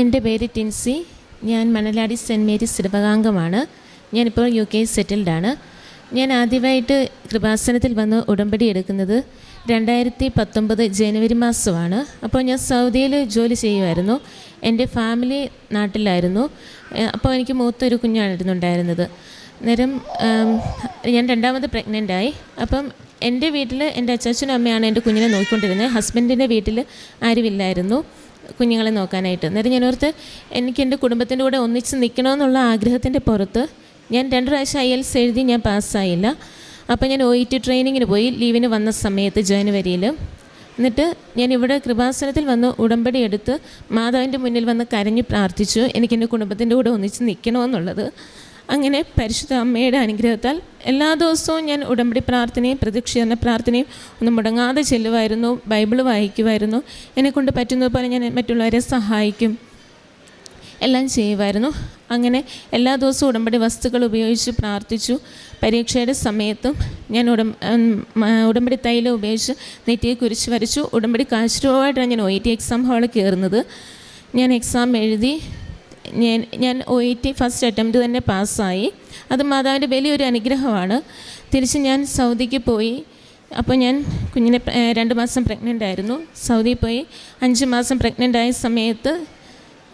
എൻ്റെ പേര് ടിൻസി. ഞാൻ മണലാടി സെൻറ്റ് മേരീസ് ഇടവകാംഗമാണ്. ഞാനിപ്പോൾ UK സെറ്റിൽഡാണ്. ഞാൻ ആദ്യമായിട്ട് കൃപാസനത്തിൽ വന്ന് ഉടമ്പടി എടുക്കുന്നത് 2019 ജനുവരി മാസമാണ്. അപ്പോൾ ഞാൻ സൗദിയിൽ ജോലി ചെയ്യുമായിരുന്നു. എൻ്റെ ഫാമിലി നാട്ടിലായിരുന്നു. അപ്പോൾ എനിക്ക് മൂത്തൊരു കുഞ്ഞായിരുന്നു ഉണ്ടായിരുന്നത്. അന്നേരം ഞാൻ രണ്ടാമത് പ്രഗ്നൻ്റായി. അപ്പം എൻ്റെ വീട്ടിൽ എൻ്റെ അച്ചാച്ചനും അമ്മയാണ് എൻ്റെ കുഞ്ഞിനെ നോക്കിക്കൊണ്ടിരുന്നത്. ഹസ്ബൻഡിൻ്റെ വീട്ടിൽ ആരുമില്ലായിരുന്നു കുഞ്ഞുങ്ങളെ നോക്കാനായിട്ട്. അന്നേരം ഞാനോർത്ത് എനിക്ക് എൻ്റെ കുടുംബത്തിൻ്റെ കൂടെ ഒന്നിച്ച് നിൽക്കണമെന്നുള്ള ആഗ്രഹത്തിൻ്റെ പുറത്ത് ഞാൻ 2 പ്രാവശ്യം IELTS എഴുതി. ഞാൻ പാസ്സായില്ല. അപ്പോൾ ഞാൻ OET ട്രെയിനിങ്ങിന് പോയി ലീവിന് വന്ന സമയത്ത് ജനുവരിയിൽ. എന്നിട്ട് ഞാൻ ഇവിടെ കൃപാസനത്തിൽ വന്ന് ഉടമ്പടി എടുത്ത് മാതാവിൻ്റെ മുന്നിൽ വന്ന് കരഞ്ഞ് പ്രാർത്ഥിച്ചു എനിക്ക് എൻ്റെ കുടുംബത്തിൻ്റെ കൂടെ ഒന്നിച്ച് നിൽക്കണമെന്നുള്ളത്. അങ്ങനെ പരിശുദ്ധ അമ്മയുടെ അനുഗ്രഹത്താൽ എല്ലാ ദിവസവും ഞാൻ ഉടമ്പടി പ്രാർത്ഥനയും പ്രദക്ഷിണ പ്രാർത്ഥനയും ഒന്നും മുടങ്ങാതെ ചെല്ലുമായിരുന്നു. ബൈബിൾ വായിക്കുമായിരുന്നു. എന്നെക്കൊണ്ട് പറ്റുന്നത് പോലെ ഞാൻ മറ്റുള്ളവരെ സഹായിക്കും, എല്ലാം ചെയ്യുമായിരുന്നു. അങ്ങനെ എല്ലാ ദിവസവും ഉടമ്പടി വസ്തുക്കൾ ഉപയോഗിച്ച് പ്രാർത്ഥിച്ചു. പരീക്ഷയുടെ സമയത്തും ഞാൻ ഉടമ്പടി തൈലം ഉപയോഗിച്ച് നെറ്റിയെ കുരിശ് വരച്ചു. ഉടമ്പടി കാശുരൂപമായിട്ടാണ് ഞാൻ OET എക്സാം ഹാളിൽ കയറുന്നത്. ഞാൻ എക്സാം എഴുതി. ഞാൻ OET ഫസ്റ്റ് അറ്റംപ്റ്റ് തന്നെ പാസ്സായി. അത് മാതാവിൻ്റെ വലിയൊരു അനുഗ്രഹമാണ്. തിരിച്ച് ഞാൻ സൗദിക്ക് പോയി. അപ്പോൾ ഞാൻ കുഞ്ഞിനെ 2 മാസം പ്രഗ്നൻ്റ് ആയിരുന്നു. സൗദിയിൽ പോയി 5 മാസം പ്രഗ്നൻ്റ് ആയ സമയത്ത്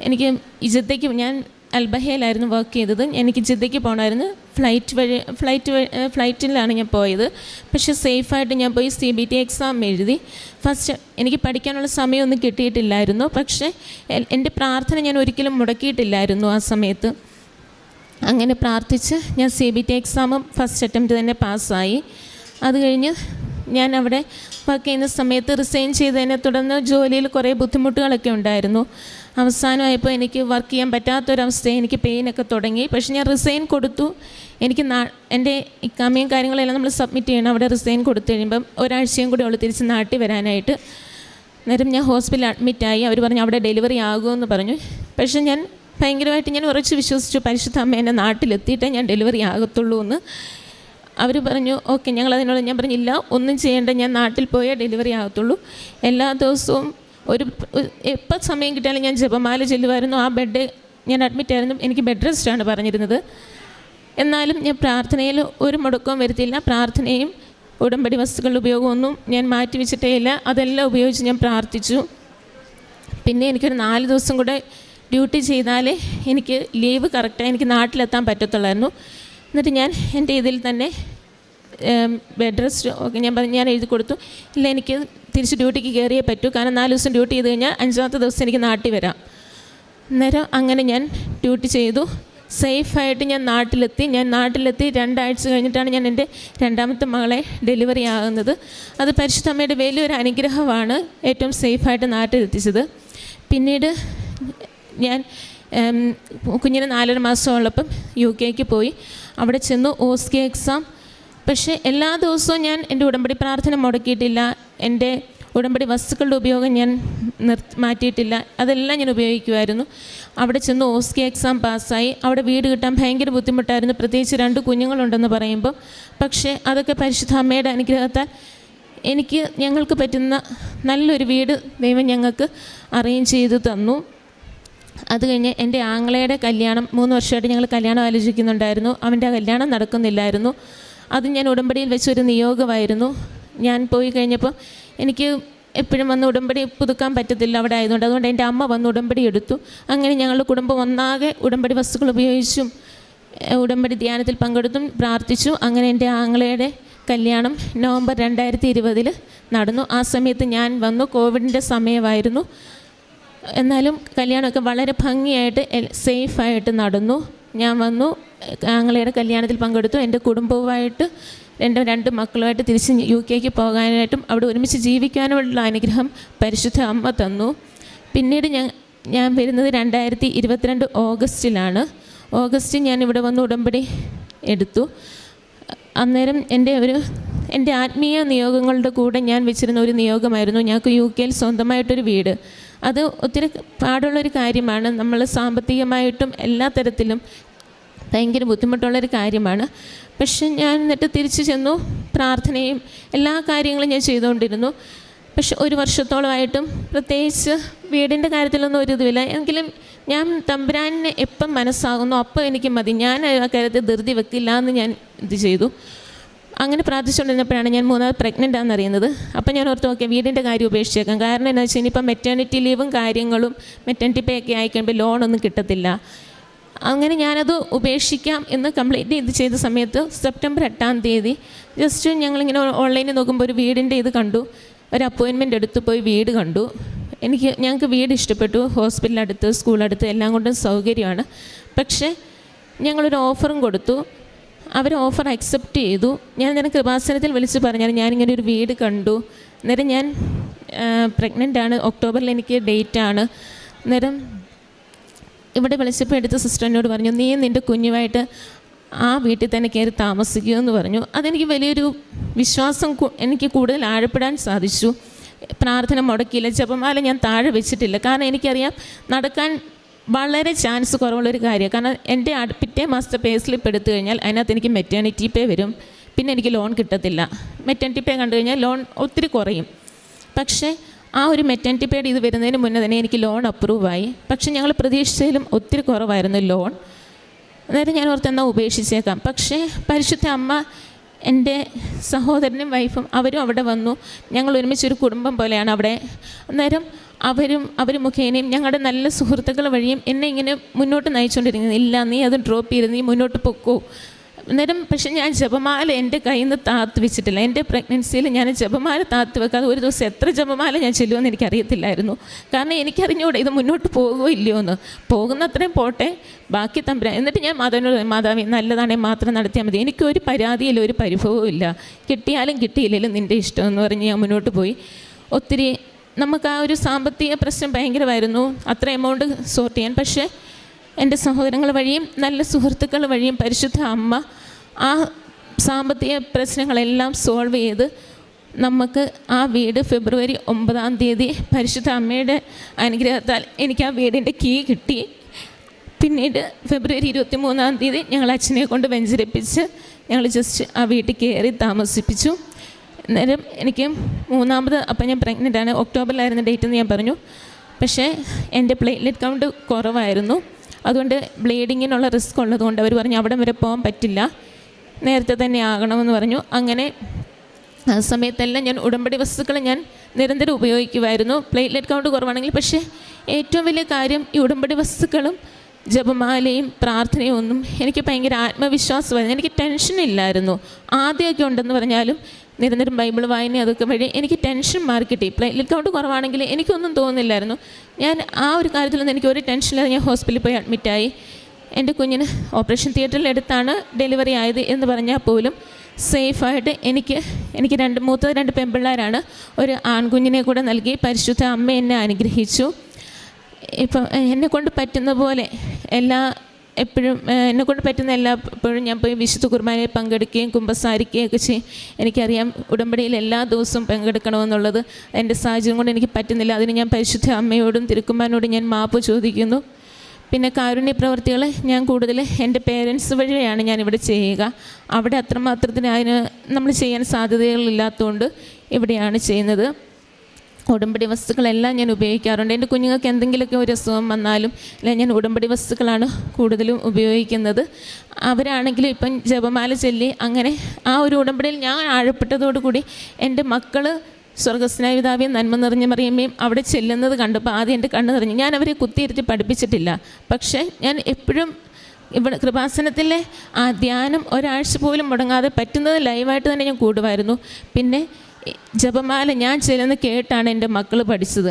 എനിക്ക് ജിദ്ദയ്ക്ക്, ഞാൻ അൽബഹയിലായിരുന്നു വർക്ക് ചെയ്തത്. എനിക്ക് ജിദ്ദയ്ക്ക് പോകണമായിരുന്നു. ഫ്ലൈറ്റിലാണ് ഞാൻ പോയത്. പക്ഷേ സേഫായിട്ട് ഞാൻ പോയി CBT എക്സാം എഴുതി. ഫസ്റ്റ് എനിക്ക് പഠിക്കാനുള്ള സമയമൊന്നും കിട്ടിയിട്ടില്ലായിരുന്നു. പക്ഷേ എൻ്റെ പ്രാർത്ഥന ഞാൻ ഒരിക്കലും മുടക്കിയിട്ടില്ലായിരുന്നു ആ സമയത്ത്. അങ്ങനെ പ്രാർത്ഥിച്ച് ഞാൻ CBT എക്സാമും ഫസ്റ്റ് അറ്റംപ്റ്റ് തന്നെ പാസ്സായി. അത് കഴിഞ്ഞ് ഞാൻ അവിടെ വർക്ക് ചെയ്യുന്ന സമയത്ത് റിസൈൻ ചെയ്തതിനെ തുടർന്ന് ജോലിയിൽ കുറേ ബുദ്ധിമുട്ടുകളൊക്കെ ഉണ്ടായിരുന്നു. അവസാനമായപ്പോൾ എനിക്ക് വർക്ക് ചെയ്യാൻ പറ്റാത്തൊരവസ്ഥ, എനിക്ക് പെയിനൊക്കെ തുടങ്ങി. പക്ഷേ ഞാൻ റിസൈൻ കൊടുത്തു. എനിക്ക് എൻ്റെ ഇക്കാമയും കാര്യങ്ങളെല്ലാം നമ്മൾ സബ്മിറ്റ് ചെയ്യണം. അവിടെ റിസൈൻ കൊടുത്തു കഴിയുമ്പം ഒരാഴ്ചയും കൂടി ഉള്ളു തിരിച്ച് നാട്ടിൽ വരാനായിട്ട്. അന്നേരം ഞാൻ ഹോസ്പിറ്റലിൽ അഡ്മിറ്റായി. അവർ പറഞ്ഞു അവിടെ ഡെലിവറി ആകുമെന്ന് പറഞ്ഞു. പക്ഷേ ഞാൻ ഭയങ്കരമായിട്ട് ഞാൻ ഉറച്ച് വിശ്വസിച്ചു പരിശുദ്ധ അമ്മ എന്നെ നാട്ടിലെത്തിയിട്ടേ ഞാൻ ഡെലിവറി ആകത്തുള്ളൂ എന്ന്. അവർ പറഞ്ഞു ഓക്കെ, ഞങ്ങളതിനോട് ഞാൻ പറഞ്ഞില്ല, ഒന്നും ചെയ്യേണ്ട, ഞാൻ നാട്ടിൽ പോയേ ഡെലിവറി ആകത്തുള്ളൂ. എല്ലാ ദിവസവും എപ്പോൾ സമയം കിട്ടിയാലും ഞാൻ ജപമാല ചെല്ലുമായിരുന്നു. ആ ബെഡ് ഞാൻ അഡ്മിറ്റായിരുന്നു. എനിക്ക് ബെഡ് റെസ്റ്റാണ് പറഞ്ഞിരുന്നത്. എന്നാലും ഞാൻ പ്രാർത്ഥനയിൽ ഒരു മുടക്കവും വരുത്തിയില്ല. പ്രാർത്ഥനയും ഉടമ്പടി വസ്തുക്കളുടെ ഉപയോഗമൊന്നും ഞാൻ മാറ്റി വെച്ചിട്ടേ ഇല്ല. അതെല്ലാം ഉപയോഗിച്ച് ഞാൻ പ്രാർത്ഥിച്ചു. പിന്നെ എനിക്കൊരു 4 ദിവസം കൂടെ ഡ്യൂട്ടി ചെയ്താലേ എനിക്ക് ലീവ് കറക്റ്റായി എനിക്ക് നാട്ടിലെത്താൻ പറ്റത്തുള്ളായിരുന്നു. എന്നിട്ട് ഞാൻ എൻ്റെ ഇതിൽ തന്നെ ബെഡ് റെസ്റ്റ് ഓക്കെ ഞാൻ എഴുതി കൊടുത്തു. ഇല്ല, എനിക്ക് തിരിച്ച് ഡ്യൂട്ടിക്ക് കയറിയേ പറ്റൂ. കാരണം 4 ദിവസം ഡ്യൂട്ടി ചെയ്ത് കഴിഞ്ഞാൽ 5ാമത്തെ ദിവസം എനിക്ക് നാട്ടിൽ വരാം. അന്നേരം അങ്ങനെ ഞാൻ ഡ്യൂട്ടി ചെയ്തു. സേഫായിട്ട് ഞാൻ നാട്ടിലെത്തി. 2 ആഴ്ച കഴിഞ്ഞിട്ടാണ് ഞാൻ എൻ്റെ 2ാമത്തെ മകളെ ഡെലിവറി ആകുന്നത്. അത് പരിശുദ്ധ അമ്മയുടെ വലിയൊരു അനുഗ്രഹമാണ് ഏറ്റവും സേഫായിട്ട് നാട്ടിലെത്തിച്ചത്. പിന്നീട് ഞാൻ കുഞ്ഞിന് 4.5 മാസമുള്ളപ്പം UK പോയി. അവിടെ ചെന്നു OSCE എക്സാം. പക്ഷേ എല്ലാ ദിവസവും ഞാൻ എൻ്റെ ഉടമ്പടി പ്രാർത്ഥന മുടക്കിയിട്ടില്ല. എൻ്റെ ഉടമ്പടി വസ്തുക്കളുടെ ഉപയോഗം ഞാൻ മാറ്റിയിട്ടില്ല. അതെല്ലാം ഞാൻ ഉപയോഗിക്കുമായിരുന്നു. അവിടെ ചെന്ന് OSCE എക്സാം പാസ്സായി. അവിടെ വീട് കിട്ടാൻ ഭയങ്കര ബുദ്ധിമുട്ടായിരുന്നു, പ്രത്യേകിച്ച് 2 കുഞ്ഞുങ്ങളുണ്ടെന്ന് പറയുമ്പോൾ. പക്ഷേ അതൊക്കെ പരിശുദ്ധ അമ്മയുടെ അനുഗ്രഹത്താൽ ഞങ്ങൾക്ക് പറ്റുന്ന നല്ലൊരു വീട് ദൈവം ഞങ്ങൾക്ക് അറേഞ്ച് ചെയ്ത് തന്നു. അത് കഴിഞ്ഞ് എൻ്റെ ആങ്ങളയുടെ കല്യാണം 3 വർഷമായിട്ട് ഞങ്ങൾ കല്യാണം ആലോചിക്കുന്നുണ്ടായിരുന്നു. അവൻ്റെ കല്യാണം നടക്കുന്നില്ലായിരുന്നു. അത് ഞാൻ ഉടമ്പടിയിൽ വെച്ചൊരു നിയോഗമായിരുന്നു. ഞാൻ പോയി കഴിഞ്ഞപ്പോൾ എനിക്ക് എപ്പോഴും വന്ന് ഉടമ്പടി പുതുക്കാൻ പറ്റത്തില്ല അവിടെ ആയതുകൊണ്ട്. അതുകൊണ്ട് എൻ്റെ അമ്മ വന്ന് ഉടമ്പടി എടുത്തു. അങ്ങനെ ഞങ്ങളുടെ കുടുംബം ഒന്നാകെ ഉടമ്പടി വസ്തുക്കൾ ഉപയോഗിച്ചും ഉടമ്പടി ധ്യാനത്തിൽ പങ്കെടുത്തും പ്രാർത്ഥിച്ചു. അങ്ങനെ എൻ്റെ ആങ്ങളയുടെ കല്യാണം നവംബർ 2020 നടന്നു. ആ സമയത്ത് ഞാൻ വന്നു. കോവിഡിൻ്റെ സമയമായിരുന്നു. എന്നാലും കല്യാണമൊക്കെ വളരെ ഭംഗിയായിട്ട് സേഫായിട്ട് നടന്നു. ഞാൻ വന്നു, ആങ്ങളയുടെ കല്യാണത്തിൽ പങ്കെടുത്തു. എൻ്റെ കുടുംബവുമായിട്ട് 2 മക്കളുമായിട്ട് തിരിച്ച് UK പോകാനായിട്ടും അവിടെ ഒരുമിച്ച് ജീവിക്കാനുമുള്ള അനുഗ്രഹം പരിശുദ്ധ അമ്മ തന്നു. പിന്നീട് ഞാൻ വരുന്നത് 2022 ഓഗസ്റ്റിലാണ്. ഓഗസ്റ്റിൽ ഞാൻ ഇവിടെ വന്ന് ഉടമ്പടി എടുത്തു. അന്നേരം എൻ്റെ ആത്മീയ നിയോഗങ്ങളുടെ കൂടെ ഞാൻ വെച്ചിരുന്ന ഒരു നിയോഗമായിരുന്നു ഞങ്ങൾക്ക് UK സ്വന്തമായിട്ടൊരു വീട്. അത് ഒത്തിരി പാടുള്ളൊരു കാര്യമാണ്. നമ്മൾ സാമ്പത്തികമായിട്ടും എല്ലാ തരത്തിലും ഭയങ്കര ബുദ്ധിമുട്ടുള്ളൊരു കാര്യമാണ്. പക്ഷെ ഞാൻ എന്നിട്ട് തിരിച്ചു ചെന്നു. പ്രാർത്ഥനയും എല്ലാ കാര്യങ്ങളും ഞാൻ ചെയ്തുകൊണ്ടിരുന്നു. പക്ഷെ 1 വർഷത്തോളമായിട്ടും പ്രത്യേകിച്ച് വീടിൻ്റെ കാര്യത്തിലൊന്നും ഒരു ഇതുമില്ല. എങ്കിലും ഞാൻ തമ്പുരാനെ എപ്പം മനസ്സാകുന്നു അപ്പോൾ എനിക്ക് മതി, ഞാൻ ആ കാര്യത്തിൽ ധൃതി വെക്കില്ല എന്ന് ഞാൻ ഇത് ചെയ്തു. അങ്ങനെ പ്രാർത്ഥിച്ചുകൊണ്ടിരുന്നപ്പോഴാണ് ഞാൻ 3ാമത് പ്രഗ്നൻ്റ് ആണെന്നറിയുന്നത്. അപ്പം ഞാൻ ഓർത്ത് നോക്കിയാൽ വീടിൻ്റെ കാര്യം ഉപേക്ഷിച്ചേക്കാം. കാരണം എന്താ വെച്ചാൽ ഇനിയിപ്പം മെറ്റേണിറ്റി ലീവും കാര്യങ്ങളും മെറ്റേണിറ്റി പേ ഒക്കെ ആയിക്കഴിയുമ്പോൾ ലോണൊന്നും കിട്ടത്തില്ല. അങ്ങനെ ഞാനത് ഉപേക്ഷിക്കാം എന്ന് കംപ്ലീറ്റ് ഇത് ചെയ്ത സമയത്ത് സെപ്റ്റംബർ 8-ാം തീയതി ജസ്റ്റ് ഞങ്ങളിങ്ങനെ ഓൺലൈനിൽ നോക്കുമ്പോൾ ഒരു വീടിൻ്റെ ഇത് കണ്ടു. ഒരു അപ്പോയിൻമെൻ്റ് എടുത്ത് പോയി വീട് കണ്ടു. ഞങ്ങൾക്ക് വീട് ഇഷ്ടപ്പെട്ടു. ഹോസ്പിറ്റലടുത്ത്, സ്കൂളടുത്ത് എല്ലാം കൊണ്ടും സൗകര്യമാണ്. പക്ഷേ ഞങ്ങളൊരു ഓഫറും കൊടുത്തു. അവർ ഓഫർ അക്സെപ്റ്റ് ചെയ്തു. ഞാൻ കൃപാസനത്തിൽ വിളിച്ച് പറഞ്ഞാൽ ഞാനിങ്ങനെ ഒരു വീട് കണ്ടു. അന്നേരം ഞാൻ പ്രഗ്നൻ്റ് ആണ്, ഒക്ടോബറിൽ എനിക്ക് ഡേറ്റാണ്. അന്നേരം ഇവിടെ വിളിച്ചപ്പോൾ എടുത്ത സിസ്റ്ററിനോട് പറഞ്ഞു, നീ നിൻ്റെ കുഞ്ഞുമായിട്ട് ആ വീട്ടിൽ തന്നെ കയറി താമസിക്കുമെന്ന് പറഞ്ഞു. അതെനിക്ക് വലിയൊരു വിശ്വാസം, എനിക്ക് കൂടുതൽ ആഴപ്പെടാൻ സാധിച്ചു. പ്രാർത്ഥന മുടക്കിയില്ല, ജപമാല ഞാൻ താഴെ വെച്ചിട്ടില്ല. കാരണം എനിക്കറിയാം നടക്കാൻ വളരെ ചാൻസ് കുറവുള്ളൊരു കാര്യമാണ്. കാരണം എൻ്റെ പിറ്റേ മാസത്തെ പേ സ്ലിപ്പ് എടുത്തു കഴിഞ്ഞാൽ അതിനകത്ത് എനിക്ക് മെറ്റേണിറ്റി പേ വരും. പിന്നെ എനിക്ക് ലോൺ കിട്ടത്തില്ല. മെറ്റേണിറ്റി പേ കണ്ടു കഴിഞ്ഞാൽ ലോൺ ഒത്തിരി കുറയും. പക്ഷേ ആ ഒരു മെറ്റേണിറ്റി പേയുടെ ഇത് വരുന്നതിന് മുന്നേ തന്നെ എനിക്ക് ലോൺ അപ്രൂവായി. പക്ഷേ ഞങ്ങൾ പ്രതീക്ഷിച്ചതിലും ഒത്തിരി കുറവായിരുന്നു ലോൺ. അന്നേരം ഞാൻ ഓർത്ത് എന്നാൽ ഉപേക്ഷിച്ചേക്കാം. പക്ഷേ പരിശുദ്ധ അമ്മ, എൻ്റെ സഹോദരനും വൈഫും അവരും അവിടെ വന്നു. ഞങ്ങൾ ഒരുമിച്ചൊരു കുടുംബം പോലെയാണ് അവിടെ. അന്നേരം അവർ മുഖേനയും ഞങ്ങളുടെ നല്ല സുഹൃത്തുക്കൾ വഴിയും എന്നെ ഇങ്ങനെ മുന്നോട്ട് നയിച്ചുകൊണ്ടിരിക്കുന്നത്. ഇല്ല, നീ അത് ഡ്രോപ്പ് ചെയ്ത് നീ മുന്നോട്ട് പൊക്കോ. അന്നേരം പക്ഷേ ഞാൻ ജപമാല എൻ്റെ കയ്യിൽ നിന്ന് താത്ത് വെച്ചിട്ടില്ല. എൻ്റെ പ്രഗ്നൻസിയിൽ ഞാൻ ജപമാല താത്ത് വെക്കാതെ ഒരു ദിവസം എത്ര ജപമാല ഞാൻ ചെല്ലുമെന്ന് എനിക്കറിയത്തില്ലായിരുന്നു. കാരണം എനിക്കറിഞ്ഞൂടെ ഇത് മുന്നോട്ട് പോകുമോ ഇല്ലയോ എന്ന്. പോകുന്നത്രയും പോട്ടെ, ബാക്കി തമ്പുരാൻ. എന്നിട്ട് ഞാൻ മാതാവിനോട്, മാതാവി നല്ലതാണെങ്കിൽ മാത്രം നടത്തിയാൽ മതി, എനിക്കൊരു പരാതിയില്ല, ഒരു പരിഭവവും ഇല്ല, കിട്ടിയാലും കിട്ടിയില്ലെങ്കിലും നിൻ്റെ ഇഷ്ടമെന്ന് പറഞ്ഞ് ഞാൻ മുന്നോട്ട് പോയി. ഒത്തിരി നമുക്ക് ആ ഒരു സാമ്പത്തിക പ്രശ്നം ഭയങ്കരമായിരുന്നു, അത്ര എമൗണ്ട് സോർട്ട് ചെയ്യാൻ. പക്ഷേ എൻ്റെ സഹോദരങ്ങൾ വഴിയും നല്ല സുഹൃത്തുക്കൾ വഴിയും പരിശുദ്ധ അമ്മ ആ സാമ്പത്തിക പ്രശ്നങ്ങളെല്ലാം സോൾവ് ചെയ്ത് നമുക്ക് ആ വീട് ഫെബ്രുവരി 9-ാം തീയതി പരിശുദ്ധ അമ്മയുടെ അനുഗ്രഹത്താൽ എനിക്ക് ആ വീടിൻ്റെ കീ കിട്ടി. പിന്നീട് ഫെബ്രുവരി 23-ാം തീയതി ഞങ്ങൾ അച്ഛനെ കൊണ്ട് വെഞ്ചരിപ്പിച്ച് ഞങ്ങൾ ജസ്റ്റ് ആ വീട്ടിൽ കയറി താമസിപ്പിച്ചു. അന്നേരം എനിക്ക് 3ാമത്, അപ്പം ഞാൻ പ്രഗ്നൻ്റ് ആണ്, ഒക്ടോബറിലായിരുന്നു ഡേറ്റ് എന്ന് ഞാൻ പറഞ്ഞു. പക്ഷേ എൻ്റെ പ്ലേറ്റ്ലെറ്റ് കൗണ്ട് കുറവായിരുന്നു. അതുകൊണ്ട് ബ്ലീഡിങ്ങിനുള്ള റിസ്ക് ഉള്ളതുകൊണ്ട് അവർ പറഞ്ഞു അവിടെ വരെ പോകാൻ പറ്റില്ല, നേരത്തെ തന്നെ ആകണമെന്ന് പറഞ്ഞു. അങ്ങനെ ആ സമയത്തെല്ലാം ഞാൻ ഉടമ്പടി വസ്തുക്കൾ ഞാൻ നിരന്തരം ഉപയോഗിക്കുമായിരുന്നു, പ്ലേറ്റ്ലെറ്റ് കൗണ്ട് കുറവാണെങ്കിൽ. പക്ഷേ ഏറ്റവും വലിയ കാര്യം ഈ ഉടമ്പടി വസ്തുക്കളും ജപമാലയും പ്രാർത്ഥനയും ഒന്നും എനിക്ക് ഭയങ്കര ആത്മവിശ്വാസമായിരുന്നു. എനിക്ക് ടെൻഷനില്ലായിരുന്നു. ആദ്യമൊക്കെ ഉണ്ടെന്ന് പറഞ്ഞാലും നിരന്തരം ബൈബിൾ വായന അതൊക്കെ വഴി എനിക്ക് ടെൻഷൻ മാറി കിട്ടി. പ്ലേറ്റ്ലെറ്റ് കൗണ്ട് കുറവാണെങ്കിൽ എനിക്കൊന്നും തോന്നുന്നില്ലായിരുന്നു. ഞാൻ ആ ഒരു കാര്യത്തിലൊന്നും എനിക്ക് ഒരു ടെൻഷനില്ലാതെ ഞാൻ ഹോസ്പിറ്റലിൽ പോയി അഡ്മിറ്റായി. എൻ്റെ കുഞ്ഞിന് ഓപ്പറേഷൻ തിയേറ്ററിലെടുത്താണ് ഡെലിവറി ആയത് എന്ന് പറഞ്ഞാൽ പോലും സേഫായിട്ട് എനിക്ക് മൂത്തത് 2 പെൺപിള്ളേരാണ്. ഒരു ആൺകുഞ്ഞിനെ കൂടെ നൽകി പരിശുദ്ധ അമ്മ എന്നെ അനുഗ്രഹിച്ചു. ഇപ്പം എന്നെക്കൊണ്ട് പറ്റുന്ന പോലെ എപ്പോഴും എന്നെക്കൊണ്ട് പറ്റുന്ന എപ്പോഴും ഞാൻ പോയി വിശുദ്ധ കുർബാനയിൽ പങ്കെടുക്കുകയും കുമ്പസാരിക്കുകയും ഒക്കെ ചെയ്യും. എനിക്കറിയാം ഉടമ്പടിയിൽ എല്ലാ ദിവസവും പങ്കെടുക്കണമെന്നുള്ളത്. എൻ്റെ സാഹചര്യം കൊണ്ട് എനിക്ക് പറ്റുന്നില്ല. അതിന് ഞാൻ പരിശുദ്ധ അമ്മയോടും തിരുക്കുമാരനോടും ഞാൻ മാപ്പ് ചോദിക്കുന്നു. പിന്നെ കാരുണ്യ പ്രവർത്തികൾ ഞാൻ കൂടുതൽ എൻ്റെ പേരൻസ് വഴിയാണ് ഞാനിവിടെ ചെയ്യുക. അവിടെ അത്രമാത്രത്തിന് അതിന് നമ്മൾ ചെയ്യാൻ സാധ്യതകളില്ലാത്തതുകൊണ്ട് ഇവിടെയാണ് ചെയ്യുന്നത്. ഉടമ്പടി വസ്തുക്കളെല്ലാം ഞാൻ ഉപയോഗിക്കാറുണ്ട്. എൻ്റെ കുഞ്ഞുങ്ങൾക്ക് എന്തെങ്കിലുമൊക്കെ ഒരു അസുഖം വന്നാലും ഞാൻ ഉടമ്പടി വസ്തുക്കളാണ് കൂടുതലും ഉപയോഗിക്കുന്നത്. അവരാണെങ്കിലും ഇപ്പം ജപമാല ചൊല്ലി അങ്ങനെ ആ ഒരു ഉടമ്പടിയിൽ ഞാൻ ആഴപ്പെട്ടതോടുകൂടി എൻ്റെ മക്കൾ സ്വർഗ്ഗസ്ഥനായ പിതാവേ നന്മ നിറഞ്ഞ മറിയമ്മയും അവിടെ ചെല്ലുന്നത് കണ്ടപ്പോൾ ആദ്യം എൻ്റെ കണ്ണ് നിറഞ്ഞു. ഞാൻ അവരെ കുത്തിയിരുത്തി പഠിപ്പിച്ചിട്ടില്ല. പക്ഷേ ഞാൻ എപ്പോഴും ഇവിടെ കൃപാസനത്തിലെ ആ ധ്യാനം ഒരാഴ്ച പോലും മുടങ്ങാതെ പറ്റുന്നത് ലൈവായിട്ട് തന്നെ ഞാൻ കൂടുമായിരുന്നു. പിന്നെ ജപമാല ഞാൻ ചെല്ലുന്ന കേട്ടാണ് എൻ്റെ മക്കൾ പഠിച്ചത്.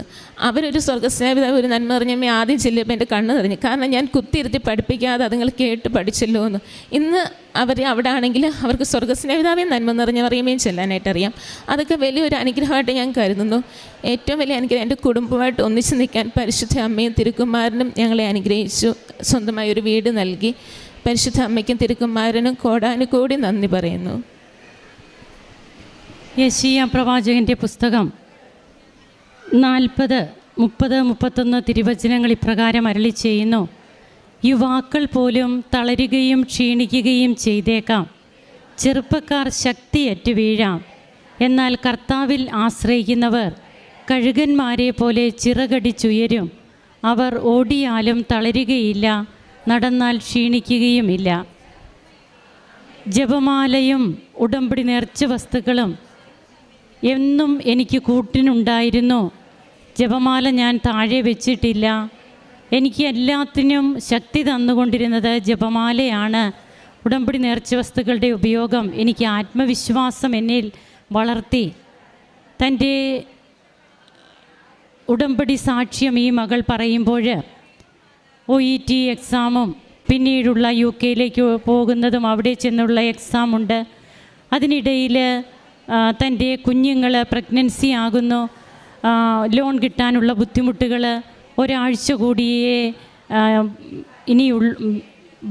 അവരൊരു സ്വർഗ്ഗസ്നേഹിതാവ് ഒരു നന്മ അറിഞ്ഞമ്മ ആദ്യം ചെല്ലുമ്പോൾ എൻ്റെ കണ്ണ് നിറഞ്ഞു. കാരണം ഞാൻ കുത്തിയിരുത്തി പഠിപ്പിക്കാതെ അതുങ്ങൾ കേട്ട് പഠിച്ചല്ലോ എന്ന്. ഇന്ന് അവർ അവിടെ ആണെങ്കിൽ അവർക്ക് സ്വർഗ്ഗസ്നേഹിതാവേ നന്മ നിറഞ്ഞ അറിയുകയും ചെല്ലാനായിട്ടറിയാം. അതൊക്കെ വലിയൊരു അനുഗ്രഹമായിട്ട് ഞാൻ കരുതുന്നു. ഏറ്റവും വലിയ അനുഗ്രഹം എൻ്റെ കുടുംബമായിട്ട് ഒന്നിച്ച് നിൽക്കാൻ പരിശുദ്ധ അമ്മയും തിരുക്കുമാരനും ഞങ്ങളെ അനുഗ്രഹിച്ചു. സ്വന്തമായി ഒരു വീട് നൽകി. പരിശുദ്ധ അമ്മയ്ക്കും തിരുക്കുമാരനും കോടാനുകോടി നന്ദി പറയുന്നു. യെശയ്യാ പ്രവാചകൻ്റെ പുസ്തകം 40, 30, 31 തിരുവചനങ്ങൾ ഇപ്രകാരം അരുളി ചെയ്യുന്നു. യുവാക്കൾ പോലും തളരുകയും ക്ഷീണിക്കുകയും ചെയ്തേക്കാം, ചെറുപ്പക്കാർ ശക്തിയറ്റു വീഴാം. എന്നാൽ കർത്താവിൽ ആശ്രയിക്കുന്നവർ കഴുകന്മാരെ പോലെ ചിറകടിച്ചുയരും. അവർ ഓടിയാലും തളരുകയില്ല, നടന്നാൽ ക്ഷീണിക്കുകയുമില്ല. ജപമാലയും ഉടമ്പടി നേർച്ച വസ്തുക്കളും എന്നും എനിക്ക് കൂട്ടിനുണ്ടായിരുന്നു. ജപമാല ഞാൻ താഴെ വെച്ചിട്ടില്ല. എനിക്ക് എല്ലാത്തിനും ശക്തി തന്നുകൊണ്ടിരുന്നത് ജപമാലയാണ്. ഉടമ്പടി നേർച്ച വസ്തുക്കളുടെ ഉപയോഗം എനിക്ക് ആത്മവിശ്വാസം എന്നിൽ വളർത്തി. തൻ്റെ ഉടമ്പടി സാക്ഷ്യം ഈ മകൾ പറയുമ്പോൾ OET എക്സാമും പിന്നീടുള്ള UK പോകുന്നതും അവിടെ ചെന്നുള്ള എക്സാമുണ്ട്. അതിനിടയിൽ തൻ്റെ കുഞ്ഞുങ്ങൾ പ്രഗ്നൻസി ആകുന്നു, ലോൺ കിട്ടാനുള്ള ബുദ്ധിമുട്ടുകൾ, ഒരാഴ്ച കൂടിയേ